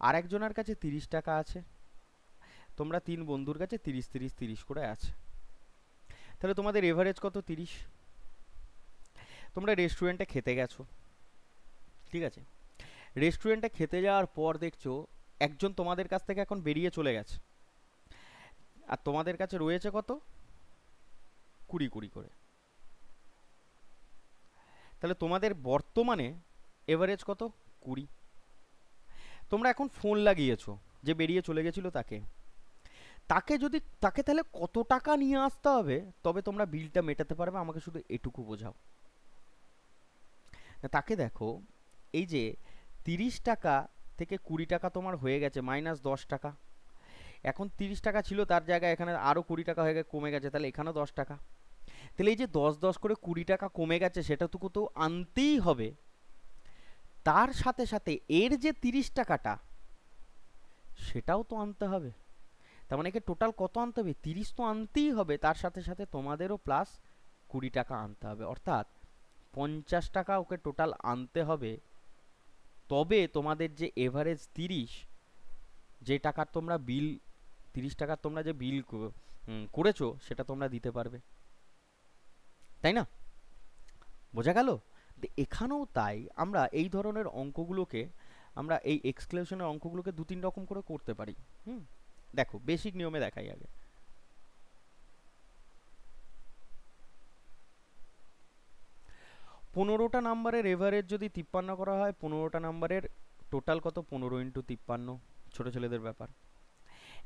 আর একজনের কাছে 30 টাকা আছে, তোমরা তিন বন্ধুর কাছে 30 করে আছে, তাহলে তোমাদের এভারেজ কত 30। তোমরা রেস্টুরেন্টে খেতে গেছো, ঠিক আছে, রেস্টুরেন্টে খেতে যাওয়ার পর দেখছো একজন তোমাদের কাছ থেকে এখন বেরিয়ে চলে গেছে, আর তোমাদের কাছে রয়েছে কত 20 করে। তাহলে তোমাদের বর্তমানে এভারেজ কত 20। তোমরা এখন ফোন লাগিয়েছো যে বেরিয়ে চলে গেছিল তাকে, তাকে তাহলে কত টাকা নিয়ে আসতে হবে তবে তোমরা বিলটা মেটাতে পারবে, আমাকে শুধু এটুকু বোঝাও। তাকে দেখো, এই যে 30 টাকা থেকে 20 টাকা তোমার হয়ে গেছে -10 টাকা, এখন 30 টাকা ছিল তার জায়গায় এখানে আরও 20 টাকা হয়ে কমে গেছে, তাহলে এখানেও 10 টাকা। তাহলে এই যে 10 করে 20 টাকা কমে গেছে সেটাটুকু তো আনতেই হবে। তার সাথে সাথে এর যে 30 টাকাটা সেটাও তো আনতে হবে। তার মানে টোটাল কত আনতে হবে 30 তো আনতেই হবে, তার সাথে সাথে তোমাদেরও প্লাস 20 টাকা আনতে হবে, অর্থাৎ 50 টাকা ওকে টোটাল আনতে হবে। তবে তোমাদের যে এভারেজ 30, যে টাকার তোমরা বিল 30 টাকার তোমরা যে বিল করেছো সেটা তোমরা দিতে পারবে, তাই না? বোঝা গেল? এখানেও তাই, আমরা এই ধরনের অঙ্কগুলোকে, আমরা এই এক্সক্লুশনের অঙ্কগুলোকে 2-3 রকম করে করতে পারি। দেখো বেসিক নিয়মে দেখাই আগে। 15টা নাম্বারের এভারেজ যদি 53 করা হয়, 15টা নাম্বারের টোটাল কত 15 ইন্টু 53, ছোট ছেলেদের ব্যাপার।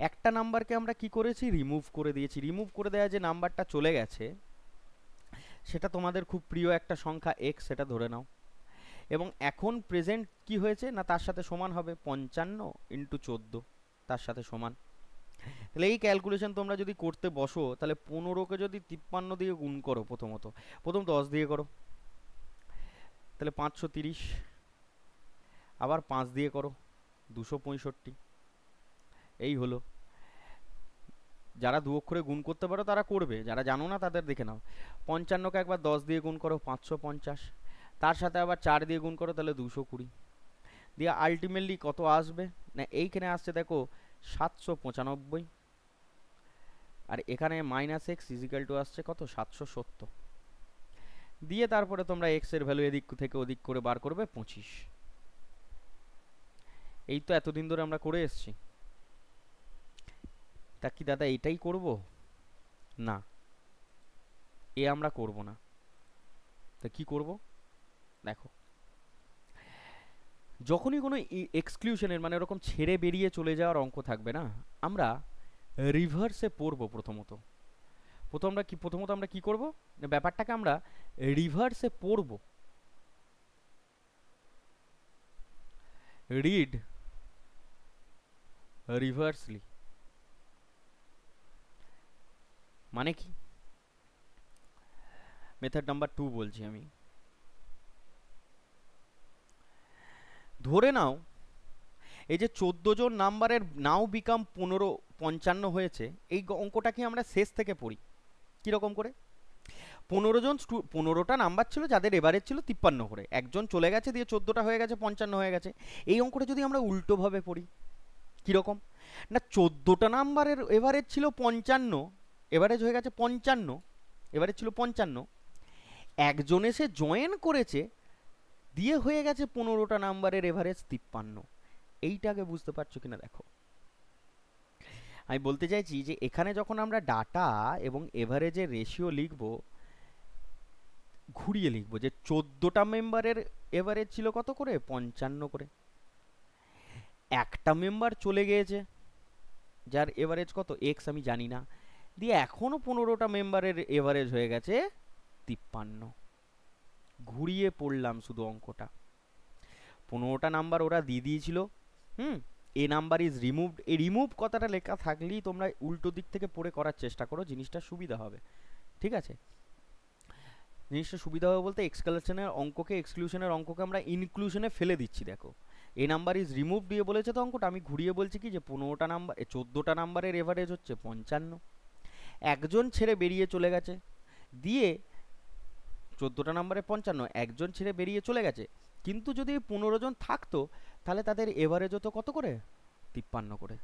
একটা নাম্বারকে আমরা কি করেছি রিমুভ করে দিয়েছি, রিমুভ করে দেওয়া যে নাম্বারটা চলে গেছে সেটা তোমাদের খুব প্রিয় একটা সংখ্যা এক্স, সেটা ধরে নাও। এবং এখন প্রেজেন্ট কি হয়েছে না তার সাথে সমান হবে 55 ইন্টু 14, তার সাথে সমান। তাহলে এই ক্যালকুলেশন তোমরা যদি করতে বসো তাহলে 15কে যদি 53 দিয়ে গুণ করো, প্রথম 10 দিয়ে করো, তাহলে 530, আবার 5 দিয়ে করো 265। এই হলো। যারা দু অক্ষরে গুণ করতে পারো তারা করবে, যারা জানো না তাদের দেখে নাও। 55কে একবার 10 দিয়ে গুণ করো 550, তার সাথে আবার 4 দিয়ে গুণ করো তাহলে 220, দিয়ে আলটিমেটলি কত আসবে না এইখানে আসছে দেখো 795, আর এখানে মাইনাস এক্স ইজিক্যাল টু আসছে কত 770, দিয়ে তারপরে তোমরা এক্স এর ভ্যালু এদিক থেকে ওদিক করে বার করবে 25। এই তো এতদিন ধরে আমরা করে এসছি। তা কি দাদা এটাই করব না, এ আমরা করব না, তা কি করব দেখো, যখনই কোনো এক্সক্লুশনের মানে ওরকম ছেড়ে বেরিয়ে চলে যাওয়ার অঙ্ক থাকবে না, আমরা রিভার্সে পড়বো। প্রথমত আমরা কি করব, ব্যাপারটাকে আমরা রিভার্সে পড়ব। রিড রিভার্সলি মানে কি? মেথড নাম্বার 2 বলছি আমি। ধরে নাও এই যে 14 জন নাম্বারের নাও বিকাম 55 হয়েছে, এই অঙ্কটাকে আমরা শেষ থেকে পড়ি। কিরকম করে? 15টা নাম্বার ছিল যাদের এভারেজ ছিল 53 করে, একজন চলে গেছে, দিয়ে 14টা হয়ে গেছে, 55 হয়ে গেছে। এই অঙ্কটা যদি আমরা উল্টোভাবে পড়ি, কিরকম না, 14টা নাম্বারের এভারেজ ছিল 55, এভারেজ হয়ে গেছে 55, এভারেজ ছিল 55, একজন এসে জয়েন করেছে, দিয়ে হয়ে গেছে 15টা নাম্বারের এভারেজ 53। এইটাকে বুঝতে পারছো কিনা দেখো। আমি বলতে চাইছি যে এখানে যখন আমরা ডাটা এবং এভারেজের রেশিও লিখব, ঘুরিয়ে লিখব যে 14টা মেম্বারের এভারেজ ছিল কত করে, 55 করে। একটা মেম্বার চলে গিয়েছে যার এভারেজ কত, এক্স আমি জানি না, দিয়ে এখনো 15টা মেম্বারের এভারেজ হয়ে গেছে 53। ঘুরিয়ে পড়লাম শুধু অঙ্কটা। 15টা নাম্বার ওরা দিয়ে দিয়েছিল, এ নাম্বার ইজ রিমুভড। এই রিমুভ কথাটা লেখা থাকলেই তোমরা উল্টো দিক থেকে পড়ে করার চেষ্টা করো, জিনিসটা সুবিধা হবে। ঠিক আছে, জিনিসটা সুবিধা হবে বলতে এক্সক্লুশনের অঙ্ককে আমরা ইনক্লুশনে ফেলে দিচ্ছি। দেখো, এ নাম্বার ইজ রিমুভ দিয়ে বলেছে তো অঙ্কটা, আমি ঘুরিয়ে বলছি কি যে 14টা নাম্বারের এভারেজ হচ্ছে 55, একজন ছেড়ে বেরিয়ে চলে গেছে, দিয়ে 14টা নাম্বারে 55, একজন ছেড়ে বেরিয়ে চলে গেছে, কিন্তু যদি 15 জন থাকতো তাহলে তাদের এভারেজ হতো কত করে, 53 করে।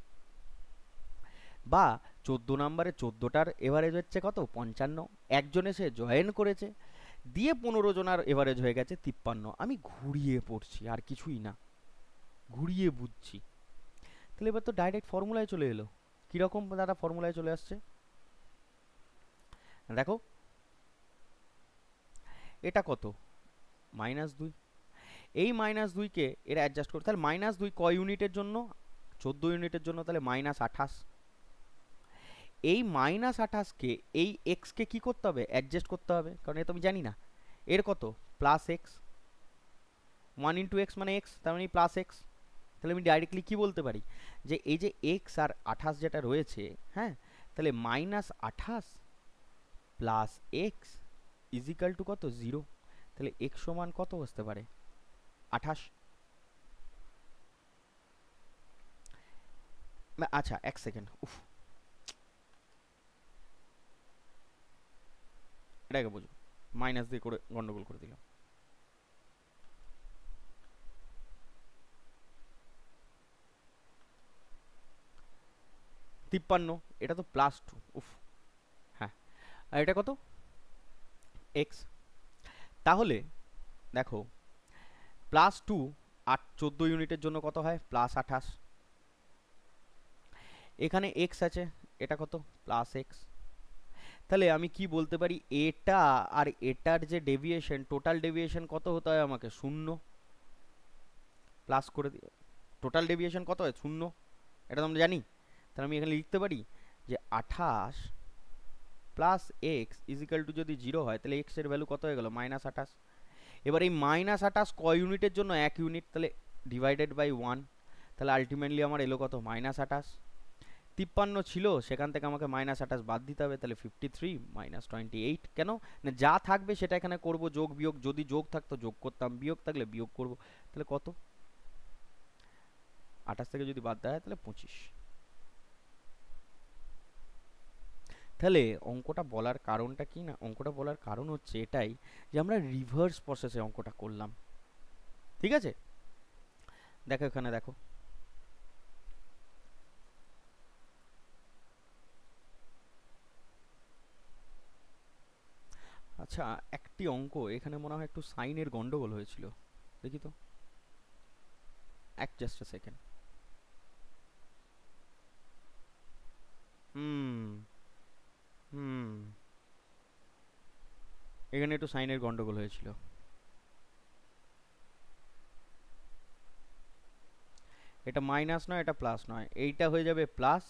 বা 14 নাম্বারে 14টার এভারেজ হচ্ছে কত, 55, একজন এসে জয়েন করেছে, দিয়ে 15 জনার এভারেজ হয়ে গেছে 53। আমি ঘুরিয়ে পড়ছি, আর কিছুই না, ঘুরিয়ে বুঝছি। তাহলে এবার তো ডাইরেক্ট ফর্মুলায় চলে এলো। কিরকম দাদা ফর্মুলায় চলে আসছে দেখো, এটা কত, -2, এই -2কে এরা অ্যাডজাস্ট করে, তাহলে -2 ক ইউনিটের জন্য, 14 ইউনিটের জন্য, তাহলে -28। এই -28কে এই এক্সকে কি করতে হবে, অ্যাডজাস্ট করতে হবে, কারণ এটা আমি জানি না। এর কত, +x, 1 × x মানে x, তার মানে +x। তাহলে আমি ডাইরেক্টলি কি বলতে পারি যে এই যে x আর 28 যেটা রয়েছে, হ্যাঁ, তাহলে -28 + x = কত, 0। তাহলে x সমান কত বসতে পারে, 28। আচ্ছা, এক সেকেন্ড, এটাকে বুঝো, মাইনাস দিয়ে করে গন্ডগোল করে দিলাম। তিপ্পান্ন, এটা তো +2, হ্যাঁ, আর এটা কত, এক্স। তাহলে দেখো, +2 14 ইউনিটের জন্য কত হয়, +28। এখানে এক্স আছে, এটা কত, +x। তাহলে আমি কি বলতে পারি, এটা আর এটার যে ডেভিয়েশন, টোটাল ডেভিয়েশন কত হতে হয় আমাকে, 0। প্লাস করে দিয়ে টোটাল ডেভিয়েশন কত হয়, 0, এটা তো আমরা জানি। তাহলে আমি এখানে লিখতে পারি যে 28 + x = যদি 0 হয়, তাহলে x এর ভ্যালু কত হয়ে গেল, -28। এবার এই -28 ক ইউনিটের জন্য, 1 ইউনিট, তাহলে ডিভাইডেড বাই 1, তাহলে আলটিমেটলি আমার এলো কত, -28। 53 ছিল, সেখান থেকে আমাকে -28 বাদ দিতে হবে, তাহলে 53 - 28। কেন না, যা থাকবে সেটা এখানে করব, যোগ বিয়োগ, যদি যোগ থাকতো যোগ করতাম, বিয়োগ থাকলে বিয়োগ করব। তাহলে কত, 28 থেকে যদি বাদ দেওয়া হয় তাহলে 25। তাহলে অঙ্কটা বলার কারণটা কি না, অঙ্কটা বলার কারণ হচ্ছে এটাই যে আমরা রিভার্স প্রসেসে অঙ্কটা করলাম। ঠিক আছে, দেখো এখানে দেখো, আচ্ছা একটি অঙ্ক এখানে মনে হয় একটু সাইনের গন্ডগোল হয়েছিল, দেখি তো, জাস্ট আ সেকেন্ড। হুম হুম এখানে একটু সাইনের গন্ডগোল হয়েছিল। এটা মাইনাস নয়, এটা প্লাস নয়, এইটা হয়ে যাবে প্লাস,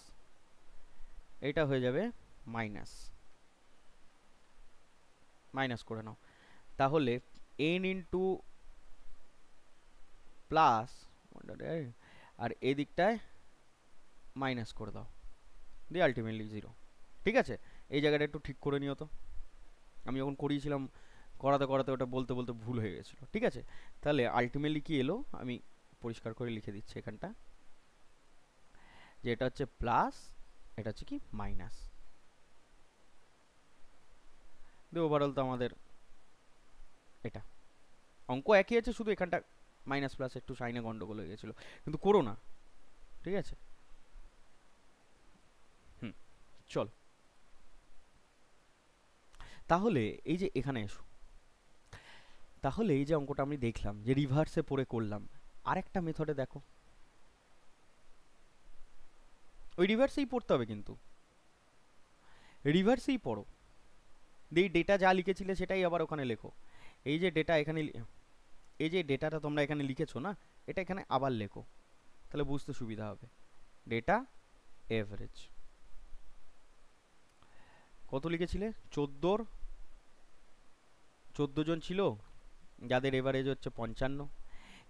এইটা হয়ে যাবে মাইনাস। মাইনাস করে নাও। তাহলে n ইন্টু প্লাস আর এই দিকটায় মাইনাস করে দাও, দিয়ে আলটিমেটলি 0। ঠিক আছে, এই জায়গাটা একটু ঠিক করে নিও তো, আমি যখন করিয়েছিলাম করাতে করাতে ওটা বলতে বলতে ভুল হয়ে গেছিলো। ঠিক আছে, তাহলে আলটিমেটলি কি এলো আমি পরিষ্কার করে লিখে দিচ্ছি এখানটা, যে এটা হচ্ছে প্লাস, এটা হচ্ছে কি মাইনাস। দিয়ে ওভারঅল তো আমাদের এটা অঙ্ক একই আছে, শুধু এখানটা মাইনাস প্লাস একটু সাইনে গন্ডগোল হয়ে গেছিলো, কিন্তু করো না। ঠিক আছে, চল তাহলে এই যে এখানে এসো, তাহলে এই যে অঙ্কটা আমি দেখলাম যে রিভার্সে পড়ে করলাম, আরেকটা মেথডে দেখো, ওই রিভার্সেই পড়তে হবে, কিন্তু রিভার্সেই পড়ো, এই ডেটা যা লিখেছিলে সেটাই আবার ওখানে লেখো। এই যে ডেটা এখানে, এই যে ডেটাটা তোমরা এখানে লিখেছো না, এটা এখানে আবার লেখো, তাহলে বুঝতে সুবিধা হবে। ডেটা এভারেজ কত লিখেছিলে? 14 জন ছিল যাদের এভারেজ হচ্ছে 55,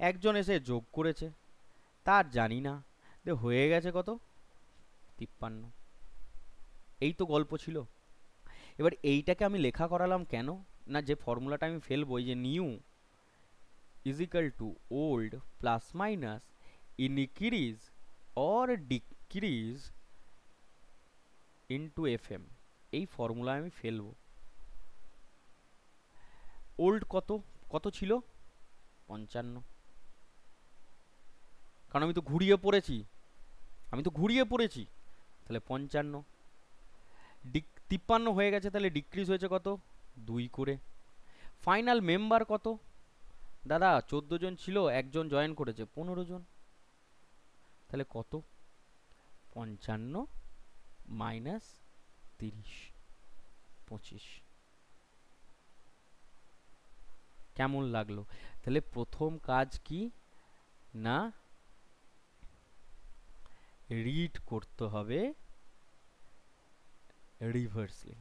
একজন এসে যোগ করেছে, তার জানি না, হয়ে গেছে কত? 53। এই তো গল্প ছিল। এবার এইটাকে আমি লেখা করালাম কেন না, যে ফর্মুলাটা আমি ফেলবো, এই যে new is equal to old plus minus increase or decrease into FM, এই ফর্মুলা আমি ফেলবো। ওল্ড কত কত ছিল? 55, কারণ আমি তো ঘুরিয়ে পড়েছি, তাহলে 55। 53 হয়ে গেছে, তাহলে ডিক্রিজ হয়েছে কত? 2 করে। ফাইনাল মেম্বার কত? দাদা 14 জন ছিল, একজন জয়েন করেছে, 15 জন, তাহলে কত? 55 মাইনাস 30, 25। কেমন লাগলো? তাহলে প্রথম কাজ কি না, রিড করতে হবে রিভার্সলি।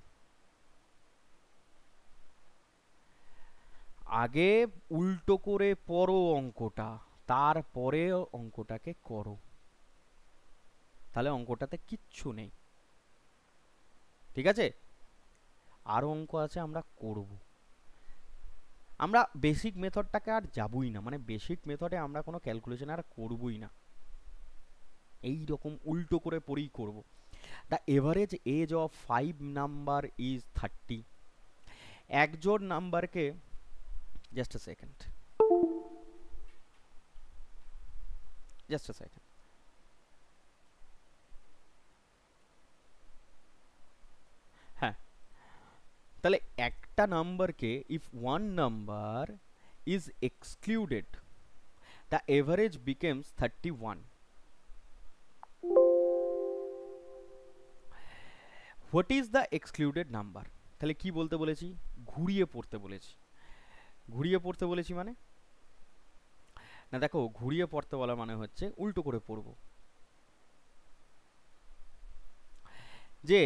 আগে উল্টো করে পড়ো অঙ্কটা, তারপরে অঙ্কটাকে করো, তাহলে অঙ্কটাতে কিচ্ছু নেই। ঠিক আছে, আরো অঙ্ক আছে আমরা করব, আমরা বেসিক মেথডটাকে আর যাবই না, মানে বেসিক মেথডে আমরা কোনো ক্যালকুলেশন আর করবই না, এই রকম উল্টো করে পড়েই করব। The average age of 5 number is 30। একজন নাম্বারকে, জাস্ট আ সেকেন্ড, হ্যাঁ, তাহলে একটা নাম্বারকে if one number is excluded the average becomes 31। What is the excluded number? তাহলে কি বলতে বলেছি? ঘুরিয়ে পড়তে বলেছি। ঘুরিয়ে পড়তে বলেছি মানে, না দেখো, ঘুরিয়ে পড়তে বলা মানে হচ্ছে উল্টো করে পড়বো, যে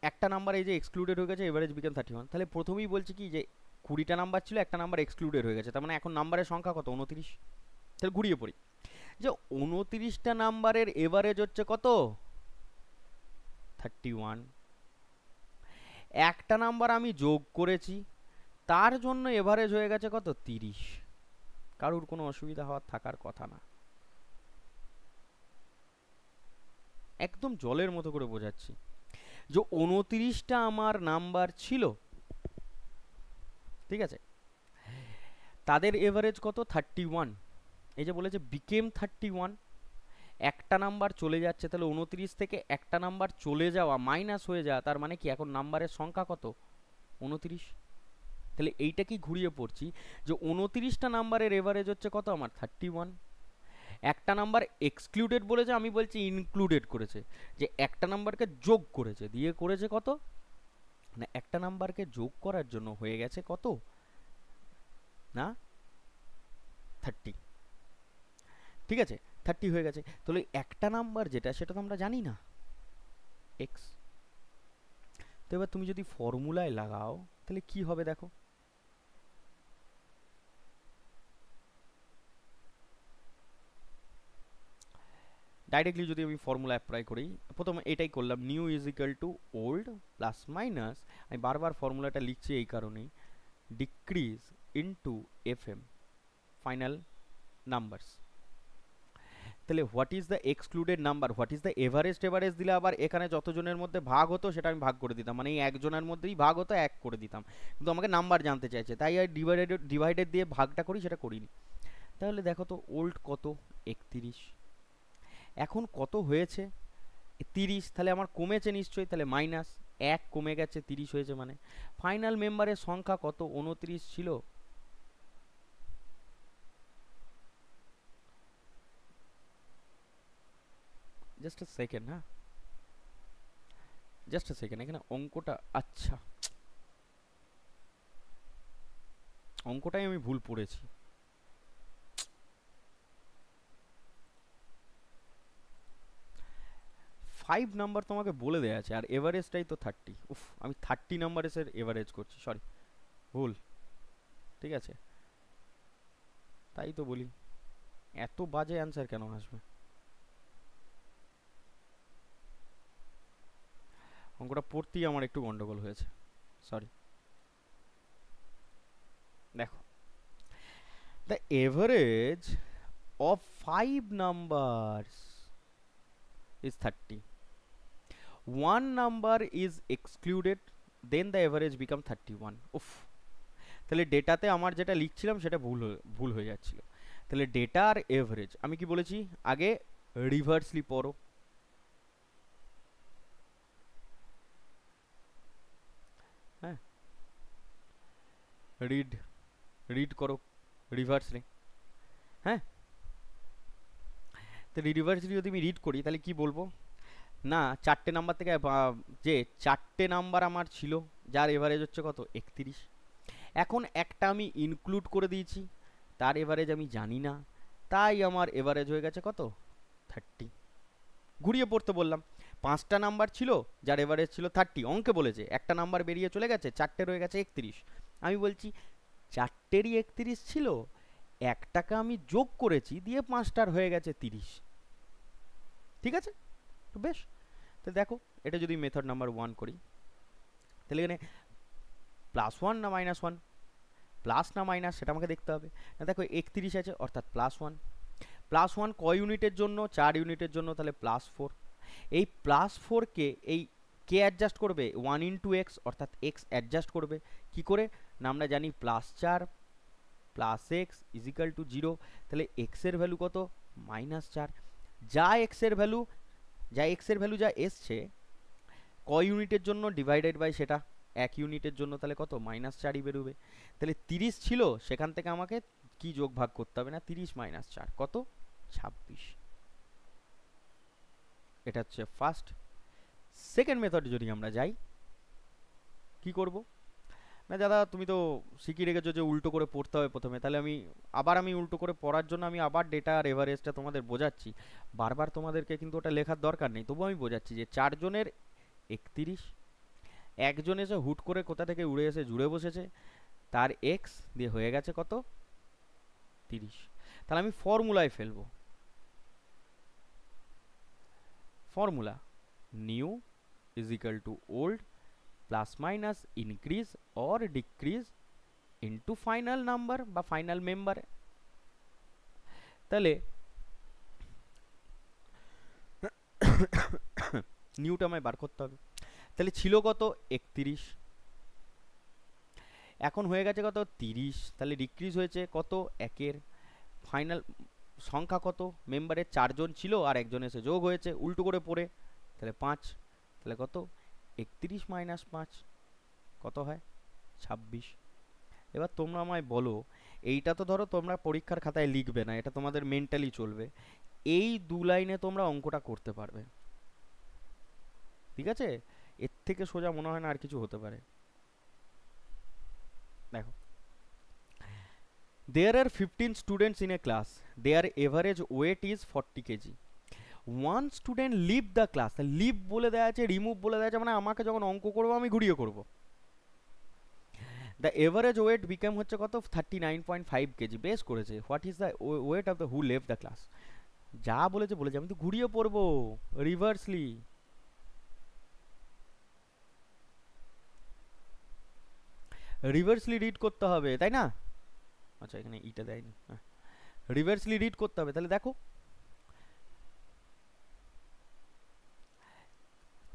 একটা নাম্বার এই যে এক্সক্লুডেড হয়ে গেছে, এভারেজ বিকেম 31, তাহলে প্রথমেই বলছি কি যে 20টা নাম্বার ছিল, একটা নাম্বার এক্সক্লুডেড হয়ে গেছে, তার মানে এখন নাম্বারের সংখ্যা কত? 29। তাহলে ঘুরিয়ে পড়ি, যে 29টা নাম্বারের এভারেজ হচ্ছে কত? 31। একটা নাম্বার আমি যোগ করেছি, তার জন্য এভারেজ হয়ে গেছে কত? 30। কারুর কোনো অসুবিধা হওয়ার থাকার কথা না, একদম জলের মতো করে বোঝাচ্ছি। যে 29টা আমার নাম্বার ছিল, ঠিক আছে, তাদের এভারেজ কত? 31। এই যে বলেছে বিকেম 31, একটা নাম্বার চলে যাচ্ছে, তাহলে 29 থেকে একটা নাম্বার চলে যাওয়া, মাইনাস হয়ে যাওয়া, তার মানে কি এখন নাম্বারের সংখ্যা কত? 29। তাহলে এইটা কি ঘুরিয়ে পড়ছি, যে 29টা নাম্বারের এভারেজ হচ্ছে কত আমার? 31। একটা নাম্বার এক্সক্লুডেড বলেছে, আমি বলছি ইনক্লুডেড করেছে, যে একটা নাম্বারকে যোগ করেছে, দিয়ে করেছে কত না, একটা নাম্বারকে যোগ করার জন্য হয়ে গেছে কত না 30। ঠিক আছে, 30 হয়ে গেছে, তাহলে একটা নাম্বার যেটা, সেটা তো আমরা জানি না, এক্স। তো এবার তুমি যদি ফর্মুলায় লাগাও, তাহলে কি হবে দেখো, ডাইরেক্টলি যদি আমি ফর্মুলা অ্যাপ্লাই করি, প্রথমে এটাই করলাম, new is equal to old plus minus, আমি বারবার ফর্মুলাটা লিখছি এই কারণেই, decrease into F M final numbers. তাহলে what is the excluded number, what is the Everest, average দিলে আবার এখানে যতজনের মধ্যে ভাগ হতো সেটা আমি ভাগ করে দিতাম, মানে এই একজনের মধ্যেই ভাগ হতো এক করে দিতাম, কিন্তু আমাকে নাম্বার জানতে চাইছে তাই আর ডিভাইডেড দিয়ে ভাগটা করি, সেটা করিনি। তাহলে দেখো তো ওল্ড কত, 31, এখন কত হয়েছে 30, তাহলে আমার কমেছে নিশ্চয়ই, তাহলে মাইনাস 1 কমে গেছে 30 হয়েছে, মানে ফাইনাল মেম্বারের সংখ্যা কত, 29 ছিল। জাস্ট আ সেকেন্ড, হ্যাঁ জাস্ট আ সেকেন্ড, এখানে অঙ্কটা, আচ্ছা অঙ্কটাই আমি ভুল পড়েছি। 5 নাম্বার তোমাকে বলে দেয়া আছে, আর এভারেজটাই তো 30, উফ আমি 30 নাম্বারের এভারেজ করছি, সরি ভুল, ঠিক আছে, তাই তো বলি এত বাজে অ্যান্সার কেন আসবে। অঙ্কটা পড়তেই আমার একটু গন্ডগোল হয়েছে, সরি। দেখো, the average of 5 numbers is 30, one number is excluded, then the average become 31, উফ তাহলে ডেটাতে আমার যেটা লিখছিলাম সেটা ভুল হয়ে যাচ্ছিল। তাহলে ডেটা আর এভারেজ, আমি কি বলেছি আগে, রিভার্সলি পড়ো, হ্যাঁ রিড করো রিভার্সলি, হ্যাঁ তো রিভার্সলি যদি আমি রিড করি তাহলে কি বলবো, না 4টে নাম্বার থেকে যে 4টে নাম্বার আমার ছিল যার এভারেজ হচ্ছে কত 31, এখন একটা আমি ইনক্লুড করে দিয়েছি তার এভারেজ আমি জানি না, তাই আমার এভারেজ হয়ে গেছে কত 30। ঘুরিয়ে পড়তে বললাম, 5টা নাম্বার ছিল যার এভারেজ ছিল 30, অঙ্কে বলেছে একটা নাম্বার বেরিয়ে চলে গেছে, 4টে রয়ে গেছে 31, আমি বলছি 4টেরই 31 ছিল, একটাকে আমি যোগ করেছি দিয়ে 5টার হয়ে গেছে 30, ঠিক আছে তো বেশ। তো দেখো এটা যদি মেথড নাম্বার 1 করি, তাহলে এখানে +1 না -1, প্লাস না মাইনাস সেটা আমাকে দেখতে হবে, না দেখো 31 আছে অর্থাৎ +1, +1 কয় ইউনিটের জন্য, 4 ইউনিটের জন্য, তাহলে +4, এই +4কে এই কে অ্যাডজাস্ট করবে 1 ইন্টু এক্স, অর্থাৎ এক্স অ্যাডজাস্ট করবে কি করে, না আমরা জানি +4 +x = 0, তাহলে এক্স এর ভ্যালু কত -4, যা এক্স এর ভ্যালু যা এসছে কয় ইউনিটের জন্য ডিভাইডেড বাই সেটা 1 ইউনিটের জন্য, তাহলে কত -4ই বেরোবে, তাহলে 30 ছিল সেখান থেকে আমাকে কি যোগ ভাগ করতে হবে না 30 - 4 কত 26, এটা হচ্ছে ফার্স্ট। সেকেন্ড মেথড যদি আমরা যাই কি করব, না দাদা তুমি তো শিখিয়ে রেখেছো যে উল্টো করে পড়তে হবে প্রথমে, তাহলে আমি উল্টো করে পড়ার জন্য আমি আবার ডেটা আর এভারেজটা তোমাদের বোঝাচ্ছি, বারবার তোমাদেরকে কিন্তু ওটা লেখার দরকার নেই, তবু আমি বোঝাচ্ছি যে 4 জনের 31, একজন এসে হুট করে কোথা থেকে উড়ে এসে জুড়ে বসেছে, তার এক্স দিয়ে হয়ে গেছে কত 30, তাহলে আমি ফর্মুলায় ফেলবো, formula new is equal to old plus minus increase or decrease into final number বা ফাইনাল মেম্বার, তাহলে নিউটা আমায় বার করতে হবে, তাহলে ছিল কত 31, এখন হয়ে গেছে কত 30, তাহলে ডিক্রিজ হয়েছে কত একের, ফাইনাল সংখ্যা কত মেম্বারের 4 জন ছিল আর একজন এসে যোগ হয়েছে উল্টো করে পড়ে, তাহলে 5, তাহলে কত 31 - 5 কত হয় 26। এবার তোমরা আমায় বলো, এইটা তো ধরো তোমরা পরীক্ষার খাতায় লিখবে না, এটা তোমাদের মেন্টালি চলবে, এই 2 লাইনে তোমরা অঙ্কটা করতে পারবে, ঠিক আছে, এর থেকে সোজা মনে হয় না আর কিছু হতে পারে। দেখো, there are 15 students in a class, their average weight is 40 kg, one student leave the class, leave বলে দেওয়া আছে রিমুভ বলে দেওয়া আছে, মানে আমাকে যখন অঙ্ক করবো আমি ঘুরিয়ে করব, দ্য এভারেজ ওয়েট বিকাম হচ্ছে কত 39.5 কেজি, বেশ করেছে। What is the weight of the who left the class, যা বলেছে বলেছে, আমি তো ঘুরিয়ে পড়বো রিভার্সলি। রিভার্সলি রিড করতে হবে তাই না? আচ্ছা এখানে ইটা দেয়নি, হ্যাঁ রিভার্সলি রিড করতে হবে। তাহলে দেখো,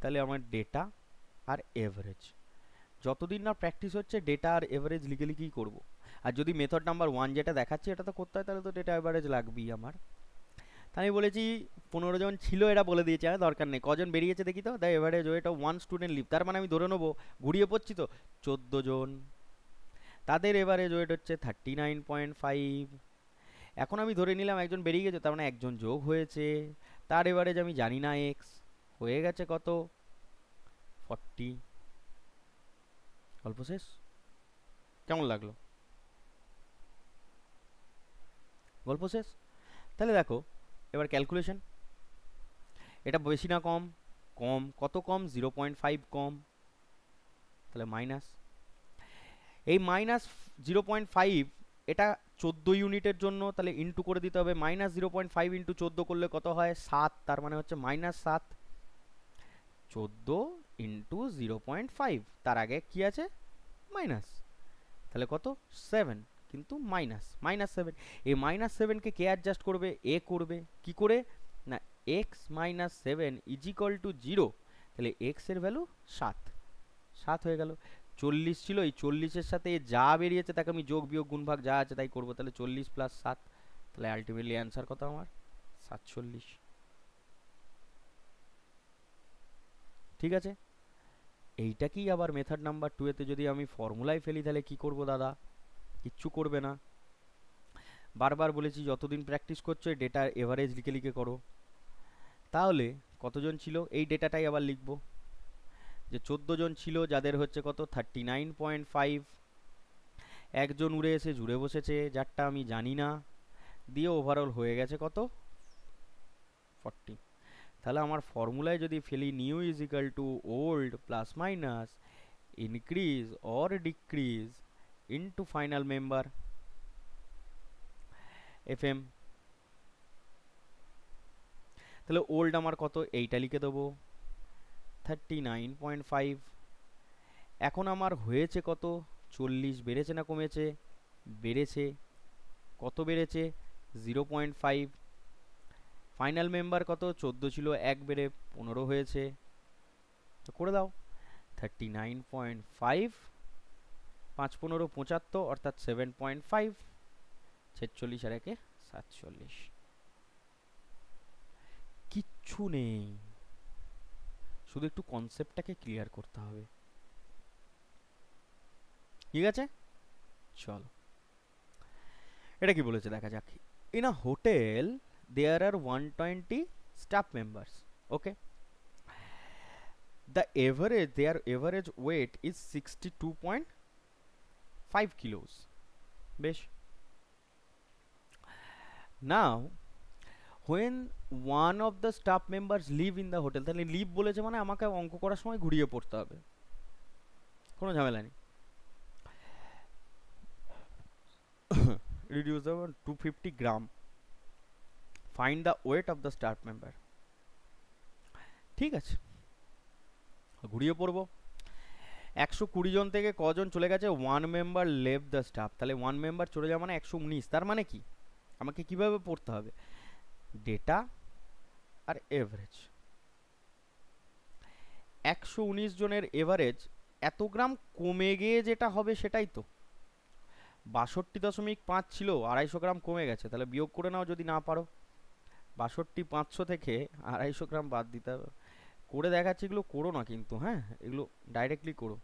তাহলে আমার ডেটা আর এভারেজ, যতদিন না প্র্যাকটিস হচ্ছে ডেটা আর এভারেজ লিখে লিখেই করবো। আর যদি মেথড নাম্বার 1 যেটা দেখাচ্ছে এটা তো করতে হয়, তাহলে তো ডেটা এভারেজ লাগবেই আমার। তাই আমি বলেছি 15 জন ছিল, এরা বলে দিয়েছে আর দরকার নেই। কজন বেরিয়েছে দেখি তো, the average weight of one student leave, তার মানে আমি ধরে নেবো, ঘুরিয়ে পড়ছি তো, 14 জন, তাদের এভারেজ ওয়েট হচ্ছে 39.5। এখন আমি ধরে নিলাম একজন বেরিয়ে গেছে, তার মানে একজন যোগ হয়েছে, তার এভারেজ আমি জানি না এক্স, হয়ে গেছে কত 40। গল্প শেষ। কেমন লাগলো? গল্প শেষ। তাহলে দেখো এবার ক্যালকুলেশন, এটা বেশি না কম? কম। কত কম? 0.5 কম, তাহলে মাইনাস। এই মাইনাস 0.5, এটা 14 ইউনিটের জন্য, তাহলে ইন্টু করে দিতে হবে। মাইনাস 0.5 ইন্টু 14 করলে কত হয়? 7, তার মানে হচ্ছে মাইনাস 7। 14 ইন্টু 0.5, তার আগে কি আছে? মাইনাস, তাহলে কত? 7, কিন্তু মাইনাস মাইনাস 7। এই মাইনাস 7কে কে অ্যাডজাস্ট করবে? এ করবে। কি করে? না, x minus 7 is equal to 0, তাহলে এক্স এর ভ্যালু 7, 7 হয়ে গেল। 40 ছিল, এই 40-এর সাথে যা বেরিয়েছে তাকে আমি যোগ বিয়োগ গুণ ভাগ যা আছে তাই করবো, তাহলে 40 প্লাস 7, তাহলে আলটিমেটলি অ্যান্সার কত আমার? 47। ঠিক আছে, এইটাকেই আবার মেথড নাম্বার 2 এতে যদি আমি ফর্মুলায় ফেলি তাহলে কি করব দাদা? কিচ্ছু করবে না। বারবার বলেছি যতদিন প্র্যাকটিস করছো ডেটা এভারেজ লিখে লিখে করো। তাহলে কতজন ছিল, এই ডেটাটাই আবার লিখবো, যে 14 জন ছিল যাদের হচ্ছে কত 39.5। একজন উড়ে এসে জুড়ে বসেছে যারটা আমি জানি না, দিয়ে ওভারঅল হয়ে গেছে কত 40। তাহলে আমার ফর্মুলায় যদি ফেলি new is equal to old plus minus increase or decrease into final member F M, তাহলে ওল্ড আমার কত, এইটা লিখে দেবো 39.5। এখন আমার হয়েছে কত 40, বেড়েছে না কমেছে? বেড়েছে। কত বেড়েছে? 0.5। ফাইনাল মেম্বার কত? 14 ছিল, 1 বেড়ে 15 হয়েছে, তো করে দাও 39.5, 5 15 75, অর্থাৎ 7.5, 46 আর 1 47। কিচ্ছু নেই, শুধু একটু কনসেপ্টটাকে ক্লিয়ার করতে হবে। ঠিক আছে, চলো এটা কি বলেছে দেখা যাক। In a hotel there are 120 staff members, okay, the average their average weight is 62.5 kilos, বেশ। now when one of the staff members live in the hotel, তাহলে লিভ বলেছে মানে আমাকে অঙ্ক করার সময় ঘুরিয়ে পড়তে হবে, কোনো ঝামেলা নেই। reduce the 250 gram, find the weight of the staff member। ঠিক আছে, ঘুরিয়ে পড়বো। 120 জন থেকে কজন চলে গেছে? 1 মেম্বার লেভ দ্য স্টাফ, তাহলে 1 মেম্বার চলে যাওয়া মানে 119, তার মানে কি আমাকে কিভাবে পড়তে হবে? ডেটা আর এভারেজ। 119 জনের এভারেজ এত গ্রাম কমে গিয়ে যেটা হবে সেটাই তো, 62.5 ছিল, 250 গ্রাম কমে গেছে, তাহলে বিয়োগ করে নাও যদি না পারো। 62,500 থেকে 250 গ্রাম বাদ দিতে হবে। করে দেখাচ্ছি, এগুলো করো না কিন্তু, হ্যাঁ এগুলো ডাইরেক্টলি করো।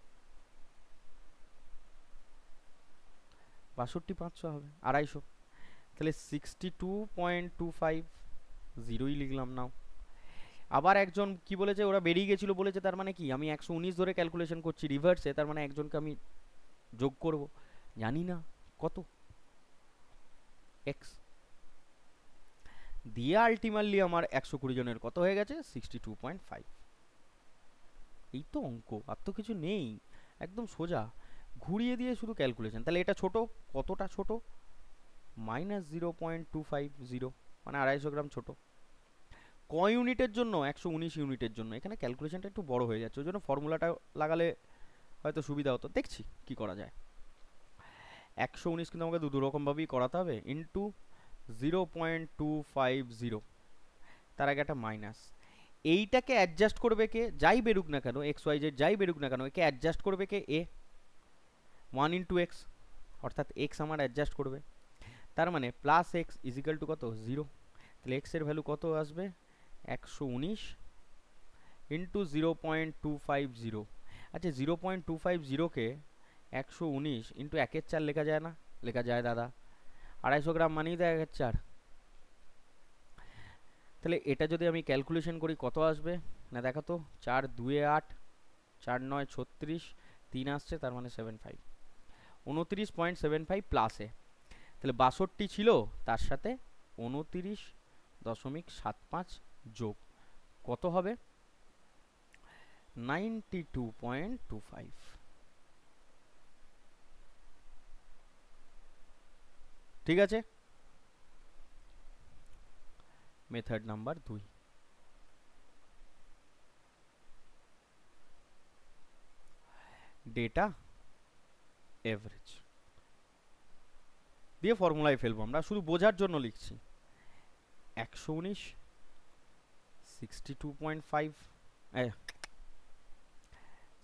62,500 হবে 250, তাহলে 62.25, জিরোই লিখলাম নাও। আবার একজন কি বলেছে, ওরা বেরিয়ে গেছিল বলেছে, তার মানে কি আমি 119 ধরে ক্যালকুলেশন করছি রিভার্সে, তার মানে একজনকে আমি যোগ করব, জানি না কত এক্স, দিয়ে আলটিমেটলি আমার 120 জনের কত হয়ে গেছে 62.5। এই তো অঙ্ক, আর তো কিছু নেই, একদম সোজা। ঘুরিয়ে দিয়ে শুধু ক্যালকুলেশন। তাহলে এটা ছোট, কতটা ছোট? -0.250, মানে 250 গ্রাম ছোট। ক ইউনিটের জন্য? 119 ইউনিটের জন্য। এখানে ক্যালকুলেশনটা একটু বড় হয়ে যাচ্ছে, ওই জন্য ফর্মুলাটা লাগালে হয়তো সুবিধা হতো। দেখছি কি করা যায়। 119 কিন্তু আমাকে দুরকমভাবেই করাতে হবে। ইন্টু 0.250, তার আগে একটা মাইনাস। এইটাকে অ্যাডজাস্ট করবে কে? যাই বেরুক না কেন, এক্স ওয়াই জেড যাই বেরুক না কেন, একে অ্যাডজাস্ট করবে কে? এ 1 ইন্টু এক্স, অর্থাৎ এক্স আমার অ্যাডজাস্ট করবে। তার মানে প্লাস এক্স ইজিক্যাল টু কত? 0। তাহলে এক্স এর ভ্যালু কত আসবে? 119 ইন্টু 0.250। আচ্ছা, 0.250কে 119 ইন্টু 1/4 লেখা যায় না? লেখা যায় দাদা। 250 গ্রাম মানেই তো 1/4। তাহলে এটা যদি আমি ক্যালকুলেশন করি কত আসবে না দেখো তো? 4 2 8, 4 9 36, 3 আসছে, তার মানে 75, 29.75 প্লাসে। তাহলে 62 ছিল, তার সাথে 29.75 যোগ কত হবে? 92.25। ঠিক আছে, মেথড নাম্বার 2। ডেটা এভারেজ দিয়ে ফর্মুলায় ফেলবো, আমরা শুধু বোঝার জন্য লিখছি। 119 62.5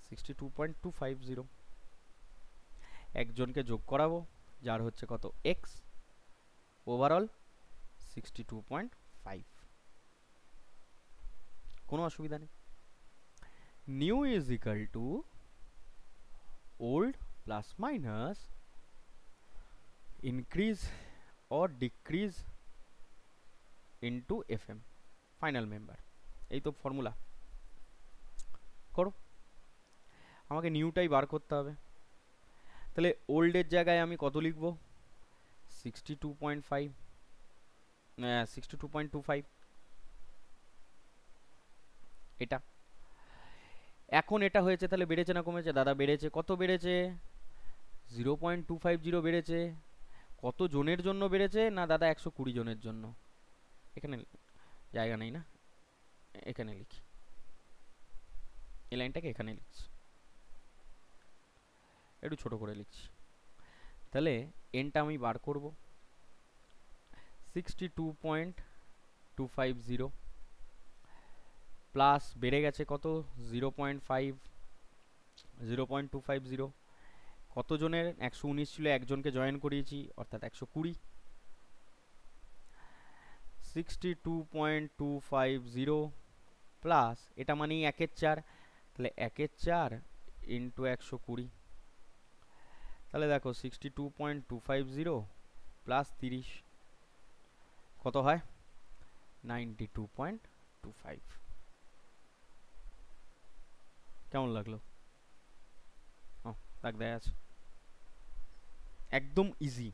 62.250, একজনকে যোগ করাবো যার হচ্ছে কত? X, overall 62.5। কোনো অসুবিধা নেই। New is equal to old plus minus increase or decrease into F M, final member. এই তো ফর্মুলা। করো, আমাকে নিউটাই বার করতে হবে। তাহলে ওল্ডের জায়গায় আমি কত লিখবো? 62.5, 62.25, এটা। এখন এটা হয়েছে, তাহলে বেড়েছে না কমেছে? দাদা বেড়েছে। কত বেড়েছে? 0.250 বেড়েছে। কত জনের জন্য বেড়েছে? না দাদা 120 জনের জন্য। এখানে জায়গা নেই না, এখানে লিখি, এই লাইনটাকে এখানে লিখছি, একটু ছোট করে লিখছি। তাহলে এনটা আমি বার করব, 62.250 প্লাস বেড়ে গেছে কত? 0.5, 0.250। কত জনের? 119 ছিল, একজনকে জয়েন করিয়েছি, অর্থাৎ 120। 62.250 প্লাস এটা মানেই 1/4, তাহলে 1/4 ইন্টু 120। তাহলে দেখো 62.250 প্লাস 30 কত হয়? 92.25। কেমন লাগলো? ও, দাগ দেয়া আছে। একদম ইজি,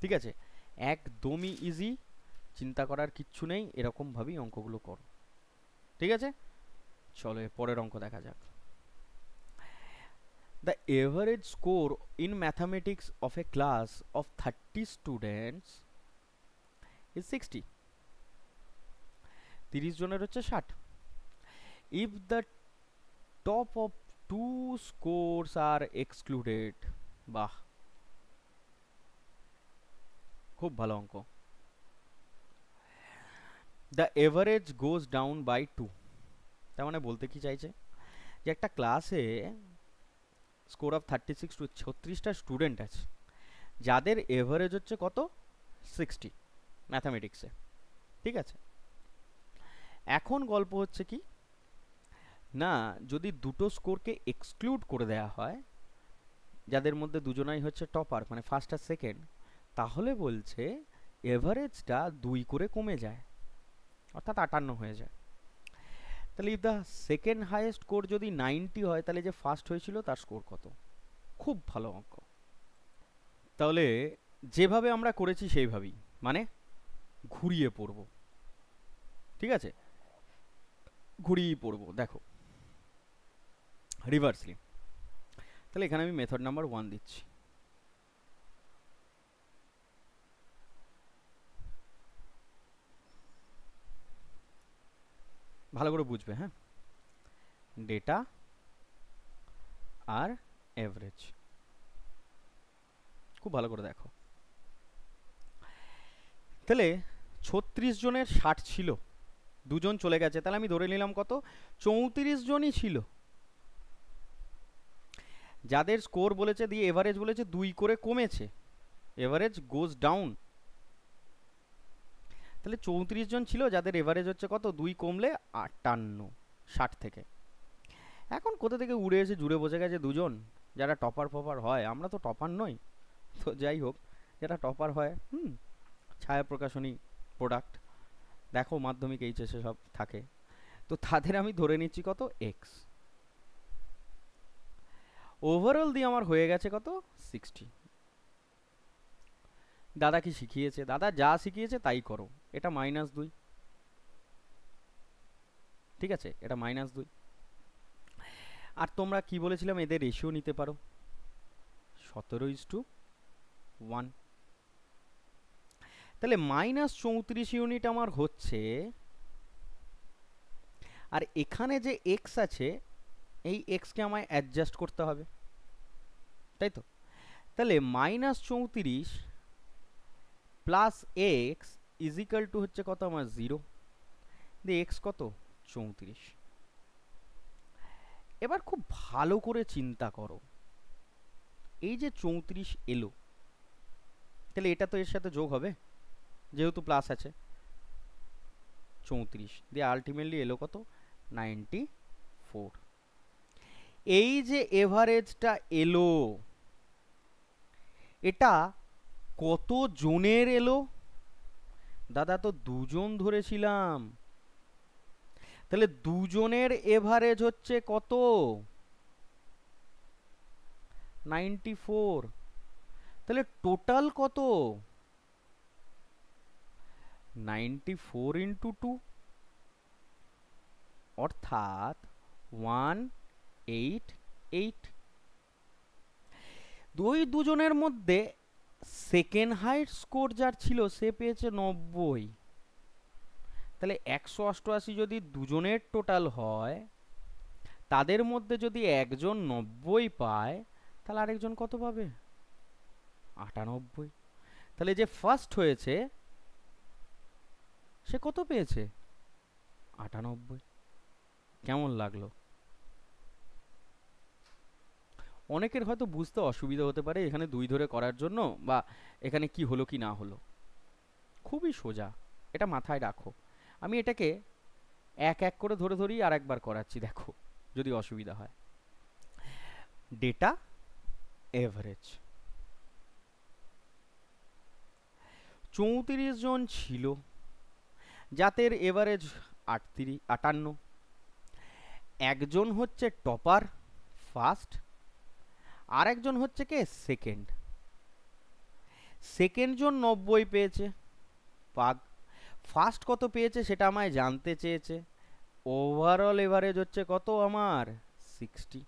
ঠিক আছে, একদমই ইজি, চিন্তা করার কিচ্ছু নেই, এরকম ভাবেই অঙ্কগুলো করো। ঠিক আছে, চলো পরের অঙ্ক দেখা যাক। The average score in mathematics of a class of 30 students is 60. 30 জনের হচ্ছে 60। If the top of two scores are excluded, বাহ, খুব ভালো অঙ্ক। The average goes down by 2, তার মানে বলতে কি চাইছে যে একটা ক্লাসে স্কোর অফ 36 টু 36টা স্টুডেন্ট আছে, যাদের এভারেজ হচ্ছে কত? 60 ম্যাথামেটিক্সে। ঠিক আছে, এখন গল্প হচ্ছে কি না, যদি দুটো স্কোরকে এক্সক্লুড করে দেয়া হয়, যাদের মধ্যে দুজনাই হচ্ছে টপার, মানে ফার্স্ট আর সেকেন্ড, তাহলে বলছে এভারেজটা 2 করে কমে যায়, অর্থাৎ 58 হয়ে যায়। তাহলে if the second highest score যদি 90 হয়, তাহলে যে ফার্স্ট হয়েছিল তার স্কোর কত? খুব ভালো অঙ্ক। তাহলে যেভাবে আমরা করেছি সেইভাবেই, মানে ঘুরিয়ে পড়ব। ঠিক আছে, ঘুরিয়ে পড়ব। দেখো রিভার্সলি, তাহলে এখানে আমি মেথড নাম্বার 1 দিচ্ছি। ভালো করে বুঝবে, হ্যাঁ, ডেটা আর এভারেজ, খুব ভালো করে দেখো। তাহলে 36 জনের 60 ছিল, দুজন চলে গেছে, তাহলে আমি ধরে নিলাম কত, 34 জনই ছিল। যাদের স্কোর বলেছে দিয়ে এভারেজ বলেছে 2 করে কমেছে, এভারেজ গোজ ডাউন। তাহলে 34 জন ছিল যাদের এভারেজ হচ্ছে কত, 2 কমলে 58, 60 থেকে। এখন কোথা থেকে উড়ে এসে জুড়ে বসে গেছে দুজন, যারা টপার ফপার হয়। আমরা তো টপার নই, তো যাই হোক, যারা টপার হয়, ছায়া প্রকাশনী প্রোডাক্ট, দেখো মাধ্যমিক এইচএসে সব থাকে, তো তাদের আমি ধরে নিচ্ছি কত, এক্স। ওভারঅল দিয়ে আমার হয়ে গেছে কত, 60। দাদা কি শিখিয়েছে, দাদা যা শিখিয়েছে তাই করো। এটা -2, ঠিক আছে, এটা -2। আর তোমরা কি বলেছিলাম, এদের রেশিও নিতে পারো 17:1। তাহলে -34 ইউনিট আমার হচ্ছে, আর এখানে যে এক্স আছে, এই এক্সকে আমায় অ্যাডজাস্ট করতে হবে, তাই তো। তাহলে -34 প্লাস এক্স ইজিক্যাল টু হচ্ছে কত আমার, 0, দিয়ে এক্স কত, 34। এবার খুব ভালো করে চিন্তা করো, এই যে 34 এলো, তাহলে এটা তো এর সাথে যোগ হবে, যেহেতু প্লাস আছে, 34 দিয়ে আলটিমেটলি এলো কত, 94। এই যে এভারেজটা এলো, এটা কত জনের এলো, দাদা তো দুজন ধরেছিলাম, তাহলে দুজনের এভারেজ হচ্ছে কত, 94। তাহলে টোটাল কত, 94 ইন্টু 2, অর্থাৎ 188। দুজনের মধ্যে সেকেন্ড হাইট স্কোর যার ছিল সে পেয়েছে 90। তাহলে 188 যদি দুজনের টোটাল হয়, তাদের মধ্যে যদি একজন 90 পায়, তাহলে আরেকজন কত পাবে, 98। তাহলে যে ফার্স্ট হয়েছে সে কত পেয়েছে, 98। কেমন লাগলো? অনেকের হয়তো বুঝতে অসুবিধা হতে পারে এখানে 2 ধরে করার জন্য, বা এখানে কি হলো কি না হলো। খুবই সোজা, এটা মাথায় রাখো। আমি এটাকে এক এক করে ধরে ধরেই আর একবার করাচ্ছি, দেখো যদি অসুবিধা হয়। ডেটা এভারেজ, 34 জন ছিল যাদের এভারেজ 58। একজন হচ্ছে টপার, ফার্স্ট, আর একজন হচ্ছে কে, সেকেন্ড। সেকেন্ড জন 90 পেয়েছে, পাগ। ফার্স্ট কত পেয়েছে সেটা আমায় জানতে চেয়েছে। ওভারঅল এভারেজ হচ্ছে কত আমার, 60।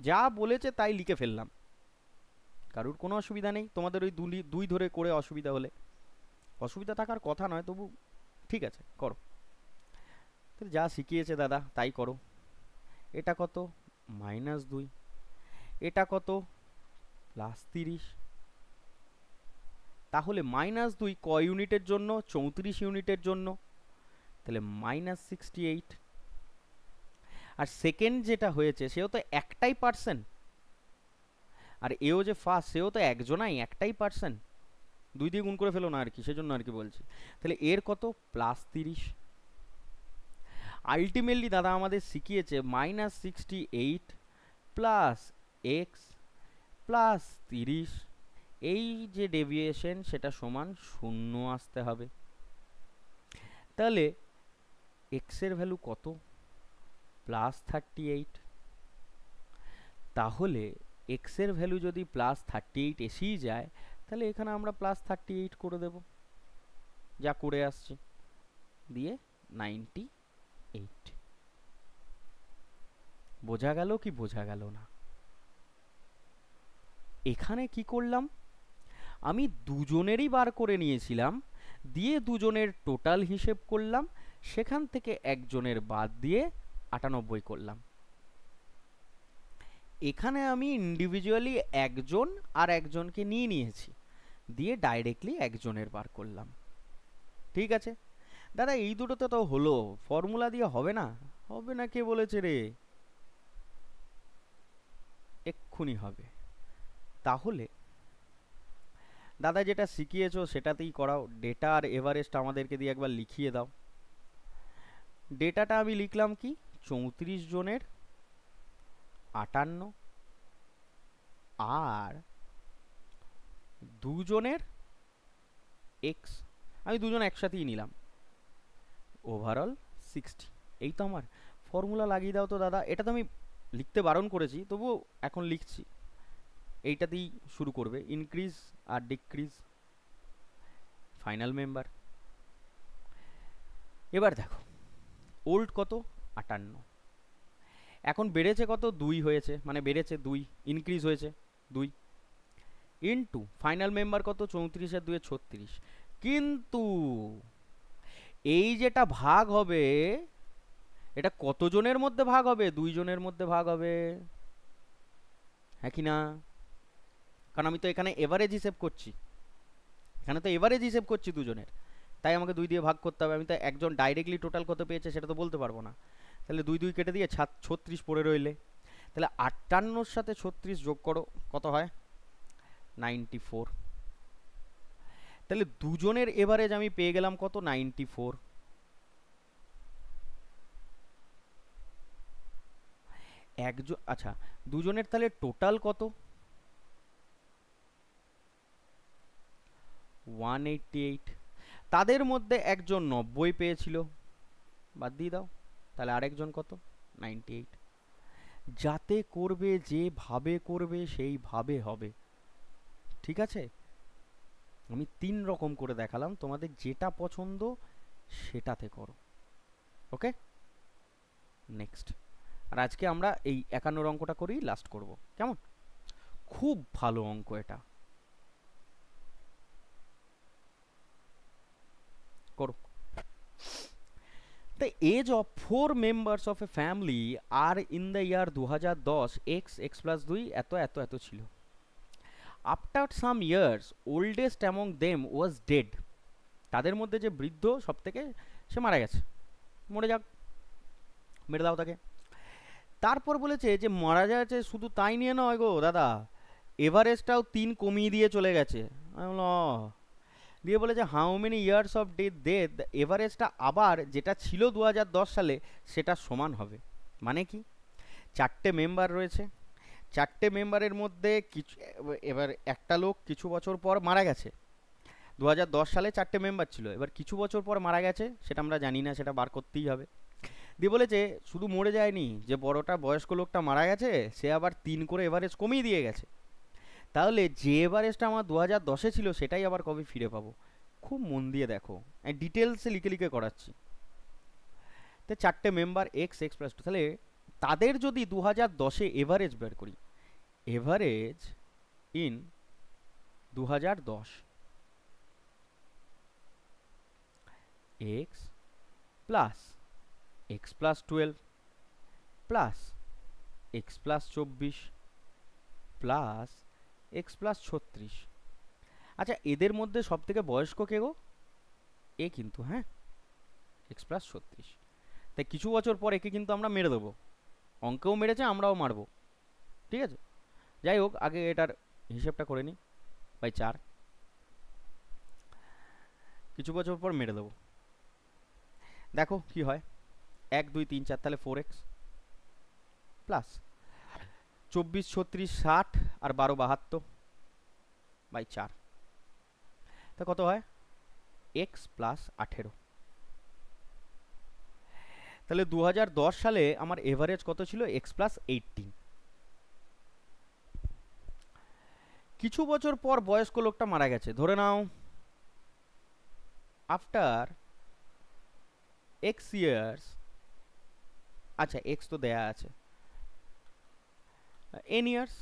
যা বলেছে তাই লিখে ফেললাম, কারুর কোনো অসুবিধা নেই। তোমাদের ওই 2 ধরে করে অসুবিধা হলে, অসুবিধা থাকার কথা নয়, তবু ঠিক আছে করো। যা শিখিয়েছে দাদা তাই করো। এটা কত, -2, এটা কত, +30। তাহলে -2 ক ইউনিটের জন্য, 34 ইউনিটের জন্য, তাহলে -68। আর সেকেন্ড যেটা হয়েছে সেও তো একটাই পার্সেন্ট, আর এও যে ফার্স্ট সেও তো একজনাই, একটাই পার্সেন্ট। 2 দিয়ে গুণ করে ফেলো না আর কি, সেজন্য আর কি বলছি। তাহলে এর কত, +30। আলটিমেটলি দাদা আমাদের শিখিয়েছে -68 প্লাস এক্স প্লাস 30, এই যে ডেভিয়েশন সেটা সমান 0 আসতে হবে। তাহলে এক্স এর ভ্যালু কত, +38। তাহলে এক্স এর ভ্যালু যদি +38 এসেই যায়, তাহলে এখানে আমরা +38 করে দেব, যা করে আসছি, দিয়ে 98। বোঝা গেল কি বোঝা গেল না? এখানে কি করলাম, আমি দুজনেরই বার করে নিয়েছিলাম, দিয়ে দুজনের টোটাল হিসেব করলাম, সেখান থেকে একজনের বাদ দিয়ে 98 করলাম। এখানে আমি ইন্ডিভিজুয়ালি একজন আর একজনকে নিয়ে নিয়েছি, দিয়ে ডাইরেক্টলি একজনের বার করলাম। ঠিক আছে দাদা, এই দুটোতে তো হলো, ফর্মুলা দিয়ে হবে না? হবে না কে বলেছে রে, এক্ষুনি হবে। তাহলে দাদা যেটা শিখিয়েছো সেটাতেই করাও, ডেটা আর এভারেস্ট আমাদেরকে দিয়ে একবার লিখিয়ে দাও। ডেটাটা আমি লিখলাম কি, 34 জনের 58 আর দুজনের এক্স, আমি দুজন একসাথেই নিলাম, ওভারঅল 60। এই তো আমার ফর্মুলা লাগিয়ে দাও তো দাদা। এটা তো আমি লিখতে বারণ করেছি, তবুও এখন লিখছি। এইটাতেই শুরু করবে, ইনক্রিজ আর ডিক্রিজ, ফাইনাল মেম্বার। এবার দেখো ওল্ড কত, 58, এখন বেড়েছে কত, 2 হয়েছে, মানে বেড়েছে 2, ইনক্রিজ হয়েছে 2, ইনটু ফাইনাল মেম্বার কত, 34 আর 2 36। কিন্তু এই যেটা ভাগ হবে, এটা কতজনের মধ্যে ভাগ হবে, 2 জনের মধ্যে ভাগ হবে, হ্যাঁ কি না? কারণ আমি তো এখানে এভারেজ হিসেব করছি, এখানে তো এভারেজ হিসেব করছি দুজনের, তাই আমাকে 2 দিয়ে ভাগ করতে হবে। আমি তো একজন ডাইরেক্টলি টোটাল কত পেয়েছে সেটা তো বলতে পারবো না। তাহলে 2 2 কেটে দিয়ে 36 পড়ে রইলে, তাহলে 58-র সাথে 36 যোগ করো, কত হয়, 94। তাহলে দুজনের এভারেজ আমি পেয়ে গেলাম কত, 94। একজন, আচ্ছা দুজনের তাহলে টোটাল কত, 188। তাদের মধ্যে একজন 90 পেয়েছিল, বাদ দিয়ে দাও, তাহলে আরেকজন কত, 98। যাতে করবে, যেভাবে করবে সেইভাবে হবে। ঠিক আছে, আমি 3 রকম করে দেখালাম, তোমাদের যেটা পছন্দ সেটাতে করো। ওকে, নেক্সট। আর আজকে আমরা এই 51 অঙ্কটা করেই লাস্ট করব, কেমন? খুব ভালো অঙ্ক এটা, করো। The age of 4 members of a family are in the year 2010 x plus 2 এত এত এত ছিল। After some years, oldest among them was dead. তাদের মধ্যে যে বৃদ্ধ সব থেকে, সে মারা গেছে, মরে যাক, মেরে দাও তাকে। তারপর বলেছে যে মারা যাচ্ছে, শুধু তাই নিয়ে নয় গো দাদা, এভারেস্টটাও 3 কমিয়ে দিয়ে চলে গেছে। আমি বললাম, দিয়ে বলে যে how many years of death এভারেস্টটা আবার যেটা ছিল 2010 সালে সেটা সমান হবে। মানে কি, 4টে মেম্বার রয়েছে, 4টে মেম্বারের মধ্যে কিছু, এবার একটা লোক কিছু বছর পর মারা গেছে, 2010 সালে 4টে মেম্বার ছিল, এবার কিছু বছর পর মারা গেছে, সেটা আমরা জানি না, সেটা বার করতেই হবে। দিয়ে বলেছে শুধু মরে যায়নি, যে বড়টা বয়স্ক লোকটা মারা গেছে সে আবার 3 করে এভারেজ কমিয়ে দিয়ে গেছে। তাহলে যে এভারেজটা আমার 2010-এ ছিল সেটাই আবার কবে ফিরে পাবো। খুব মন দিয়ে দেখো, ডিটেলসে লিখে লিখে করাচ্ছি। তো 4টে মেম্বার এক্স এক্স প্লাস 2, তাহলে তাদের যদি 2010-এ এভারেজ বের করি, average in 2010 x plus x plus 12 plus x plus 24 plus x plus 36। আচ্ছা এদের মধ্যে সব থেকে বয়স্ক কে গো, এ কিন্তু, হ্যাঁ, এক্স প্লাস 36। তাই কিছু বছর পর একে কিন্তু আমরা মেরে দেবো, অঙ্কেও মেরেছে আমরাও মারবো। ঠিক আছে, যাই হোক আগে এটার হিসেবটা করে নিই, বাই 4, কিছু বছর পর মেরে দেবো। দেখো কি হয়, 1 2 3 4, তাহলে 4x প্লাস 24 36 60 আর 12 72 বাই 4, তা কত হয়, এক্স প্লাস 18। তাহলে 2010 সালে আমার এভারেজ কত ছিল, এক্স প্লাস 18। কিছু বছর পর বয়স্ক লোকটা মারা গেছে, ধরে নাও আফটার এক্স ইয়ার্স, আচ্ছা এক্স তো দেয়া আছে, এন ইয়ার্স,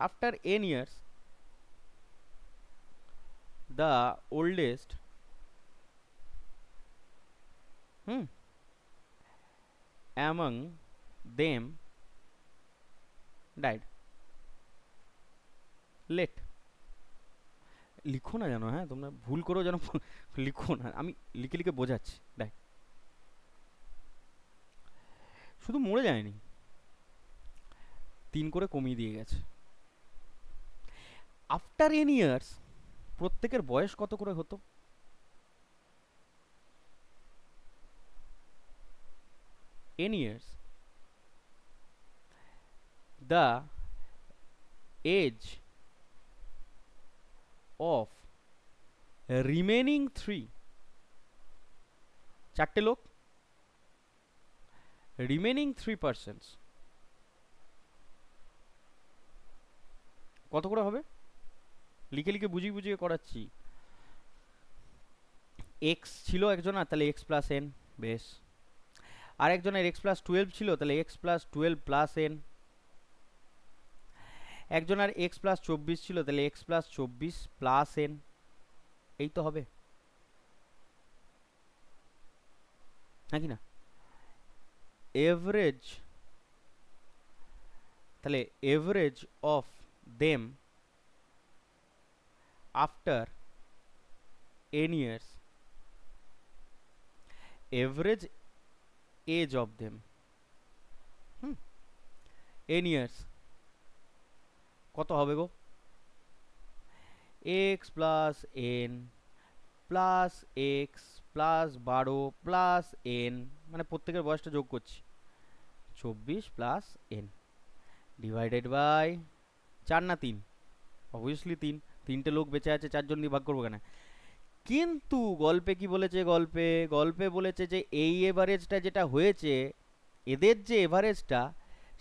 আফটার n years the oldest among them died. Let, লিখো না যেন, হ্যাঁ তোমরা ভুল করো যেন লিখো না, আমি লিখে লিখে বোঝাচ্ছি। দেখ, শুধু মরে যায়নি, 3 করে কমিয়ে দিয়ে গেছে। আফটার এন ইয়ার্স প্রত্যেকের বয়স কত করে হতো? N years the age of remaining 3, 4টে লোক, রিমেনিং 3% কত করে হবে? লিখে লিখে বুঝিয়ে বুঝিয়ে করাচ্ছি। এক্স ছিল একজনের, তাহলে এক্স প্লাস এন, বেশ। আর একজনের এক্স প্লাস 12 ছিল, তাহলে এক্স প্লাস 12 প্লাস এন। একজনের এক্স প্লাস 24 ছিল, তাহলে এক্স প্লাস 24 প্লাস এন। এই তো হবে, নাকি না? এভারেজ, তাহলে average of them after n years, average age of them n years কত হবে গো? x plus n plus x plus 12 plus n, মানে প্রত্যেকের বয়সটা যোগ করছি, 24 প্লাস n ডিভাইডেড বাই 4 না 3? অবভিয়াসলি 3, 3টে লোক বেঁচে আছে, 4 জন দিয়ে ভাগ করবো কেন? কিন্তু গল্পে কি বলেছে? গল্পে বলেছে যে এই এভারেজটা যেটা হয়েছে, এদের যে এভারেজটা,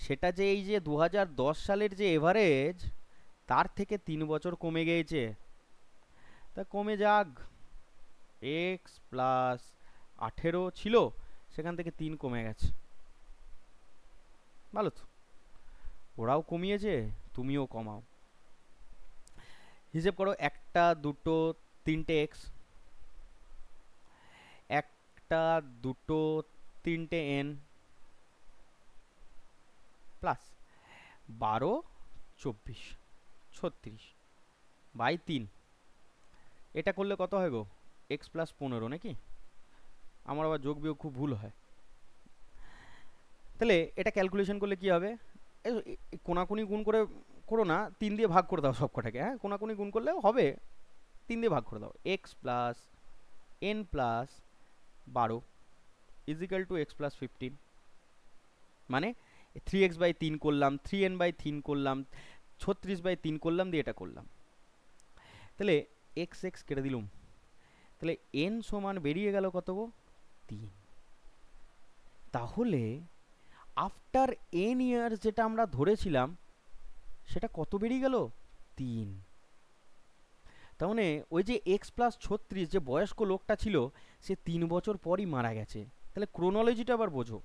সেটা যে এই যে 2010 সালের যে এভারেজ, তার থেকে 3 বছর কমে গিয়েছে। তা কমে যাক, এক্স প্লাস 18 ছিল, সেখান থেকে 3 কমে গেছে, ভালো তো। ওরাও কমিয়েছে, তুমিও কমাও। হিসেব করো, 1টা 2টো 3টে এক্স, 1টা 2টো 3টে এন, প্লাস 12 24 36 বাই 3। এটা করলে কত হয় গো? এক্স প্লাস 15, নাকি? আমার আবার যোগ বিয়োগ খুব ভুল হয়। তাহলে এটা ক্যালকুলেশন করলে কি হবে? কোনাকুনি গুণ করে করো না, 3 দিয়ে ভাগ করে দাও সব কটাকে। হ্যাঁ, কোনাকুনি গুণ করলেও হবে, 3 দিয়ে ভাগ করে দাও। X plus n plus 12 is equal to x plus 15, মানে 3x/3 করলাম, 3n/3 করলাম, 36/3 করলাম, দিয়ে এটা করলাম। তাহলে এক্স এক্স কেটে দিলাম, তাহলে n সমান বেরিয়ে গেল কত গো? 3। তাহলে আফটার n ইয়ার্স যেটা আমরা ধরেছিলাম, সেটা কত বেরিয়ে গেল? 3। তার মানে ওই যে এক্স প্লাস 36 যে বয়স্ক লোকটা ছিল, সে 3 বছর পরই মারা গেছে। তাহলে ক্রোনোলজিটা আবার বোঝো।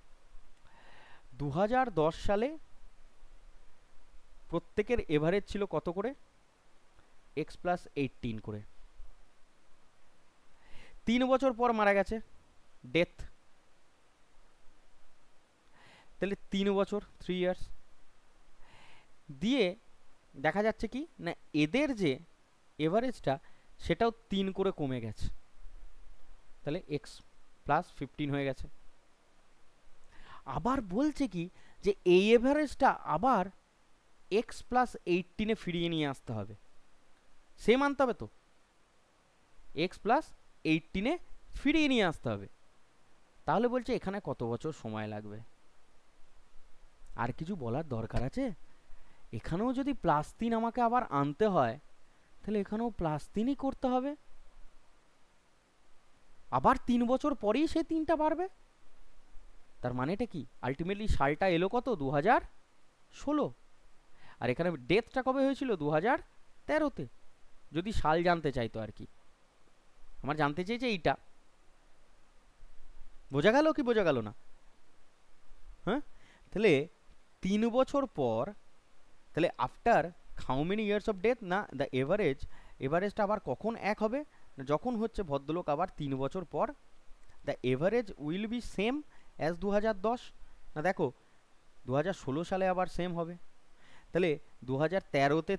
2010 সালে প্রত্যেকের এভারেজ ছিল কত করে? এক্স প্লাস 18 করে। 3 বছর পর মারা গেছে, ডেথ। তাহলে 3 বছর, 3 ইয়ার্স দিয়ে দেখা যাচ্ছে কি না, এদের যে এভারেজটা সেটাও 3 করে কমে গেছে। তাহলে এক্স প্লাস 15 হয়ে গেছে। আবার বলছে কি যে এই এভারেজটা আবার এক্স প্লাস 18-এ ফিরিয়ে নিয়ে আসতে হবে। সেম আনতে হবে তো, এক্স প্লাস 18-এ ফিরিয়ে নিয়ে আসতে হবে। তাহলে বলছে এখানে কত বছর সময় লাগবে? আর কিছু বলার দরকার আছে? এখানেও যদি +3 আমাকে আবার আনতে হয়, তাহলে এখানেও +3ই করতে হবে। আবার 3 বছর পরেই সে 3টা বাড়বে। তার মানেটা কি? আলটিমেটলি সালটা এলো কত? 2016। আর এখানে ডেথটা কবে হয়েছিল? 2013-তে। যদি সাল জানতে চাইতো আর কি, আমার জানতে চাইছে এইটা। বোঝা গেল কি বোঝা গেল না? হ্যাঁ, তাহলে 3 বছর পর, তাহলে after how many years of death না দ্য এভারেজটা আবার কখন এক হবে, না যখন হচ্ছে ভদ্রলোক আবার 3 বছর পর the average will be same as 2010। না দেখো 2016 সালে আবার সেম হবে। তাহলে 2013-তে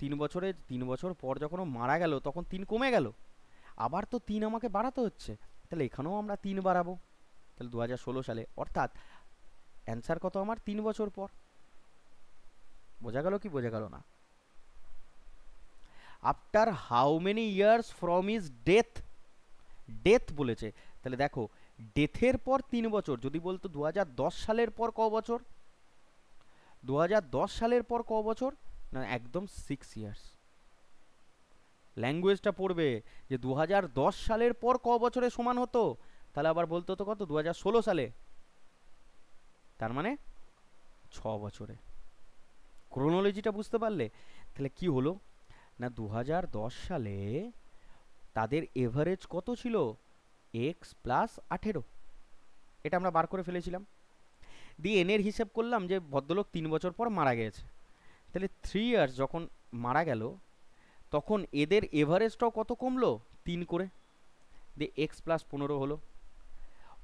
3 বছর পর যখন ও মারা গেল তখন 3 কমে গেল, আবার তো 3 আমাকে বাড়াতে হচ্ছে, তাহলে এখানেও আমরা 3 বাড়াবো। তাহলে 2016 সালে, অর্থাৎ অ্যান্সার কত আমার 3 বছর পর। বোঝা গেল কি বোঝা গেল না? After how many years from is death, death বলেছে, তাহলে দেখো ডেথের পর 3 বছর, যদি বলতো 2010 সালের পর ক বছর, 2010 সালের পর ক বছর, না একদম 6 ইয়ার্স। ল্যাঙ্গুয়েজটা পড়বে যে 2010 সালের পর ক বছরে সমান হতো, তাহলে আবার বলতে হতো কত 2016 সালে, তার মানে 6 বছরে। ক্রোনোলজিটা বুঝতে পারলে? তাহলে কি হলো না 2010 সালে তাদের এভারেজ কত ছিল, x+18, এটা আমরা বার করে ফেলেছিলাম। দিয়ে এনের হিসেব করলাম যে ভদ্রলোক 3 বছর পর মারা গেছে, তাহলে 3 ইয়ার্স যখন মারা গেল তখন এদের এভারেজটাও কত কমলো, 3 করে, দিয়ে x+15 হলো।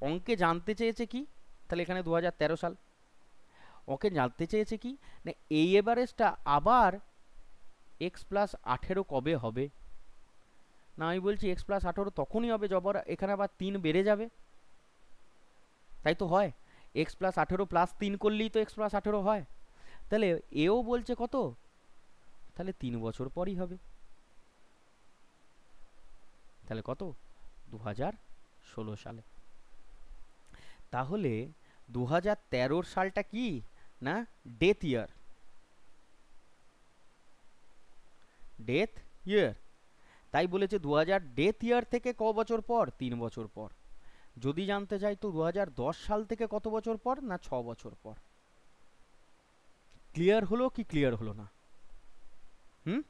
অঙ্কে জানতে চেয়েছে কি, তাহলে এখানে 2013 সাল, ওকে জানতে চেয়েছে কি না এই এভারেজটা আবার x+18 কবে হবে, না আমি বলছি x+18 তখনই হবে যখন এখানে আবার 3 বেড়ে যাবে, তাই তো হয়, x+18 +3 করলেই তো x+18 হয়। তাহলে এও বলছে কত, তাহলে 3 বছর পরই হবে, তাহলে কত 2016 সালে। তাহলে 2013 সালটা কি না ডেথ ইয়ার, ডেথ ইয়ার, তাই বলেছে 2000 ডেথ ইয়ার থেকে ক বছর পর, 3 বছর পর। যদি জানতে চাই তো 2010 সাল থেকে কত বছর পর, না 6 বছর পর। ক্লিয়ার হলো কি ক্লিয়ার হলো না? হুম।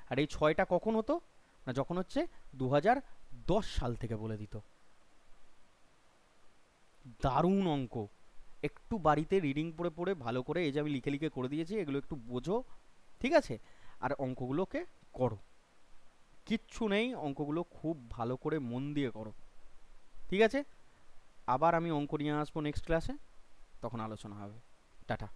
আর এই 6টা কখন হতো, না যখন হচ্ছে 2010 সাল থেকে বলে দিত। দারুণ অঙ্ক, একটু বাড়িতে রিডিং পড়ে পড়ে ভালো করে, এই যে আমি লিখে লিখে করে দিয়েছি এগুলো একটু বোঝো, ঠিক আছে? আর অঙ্কগুলোকে করো, কিচ্ছু নেই, অঙ্কগুলো খুব ভালো করে মন দিয়ে করো, ঠিক আছে? আবার আমি অঙ্ক নিয়ে আসবো নেক্সট ক্লাসে, তখন আলোচনা হবে। টাটা।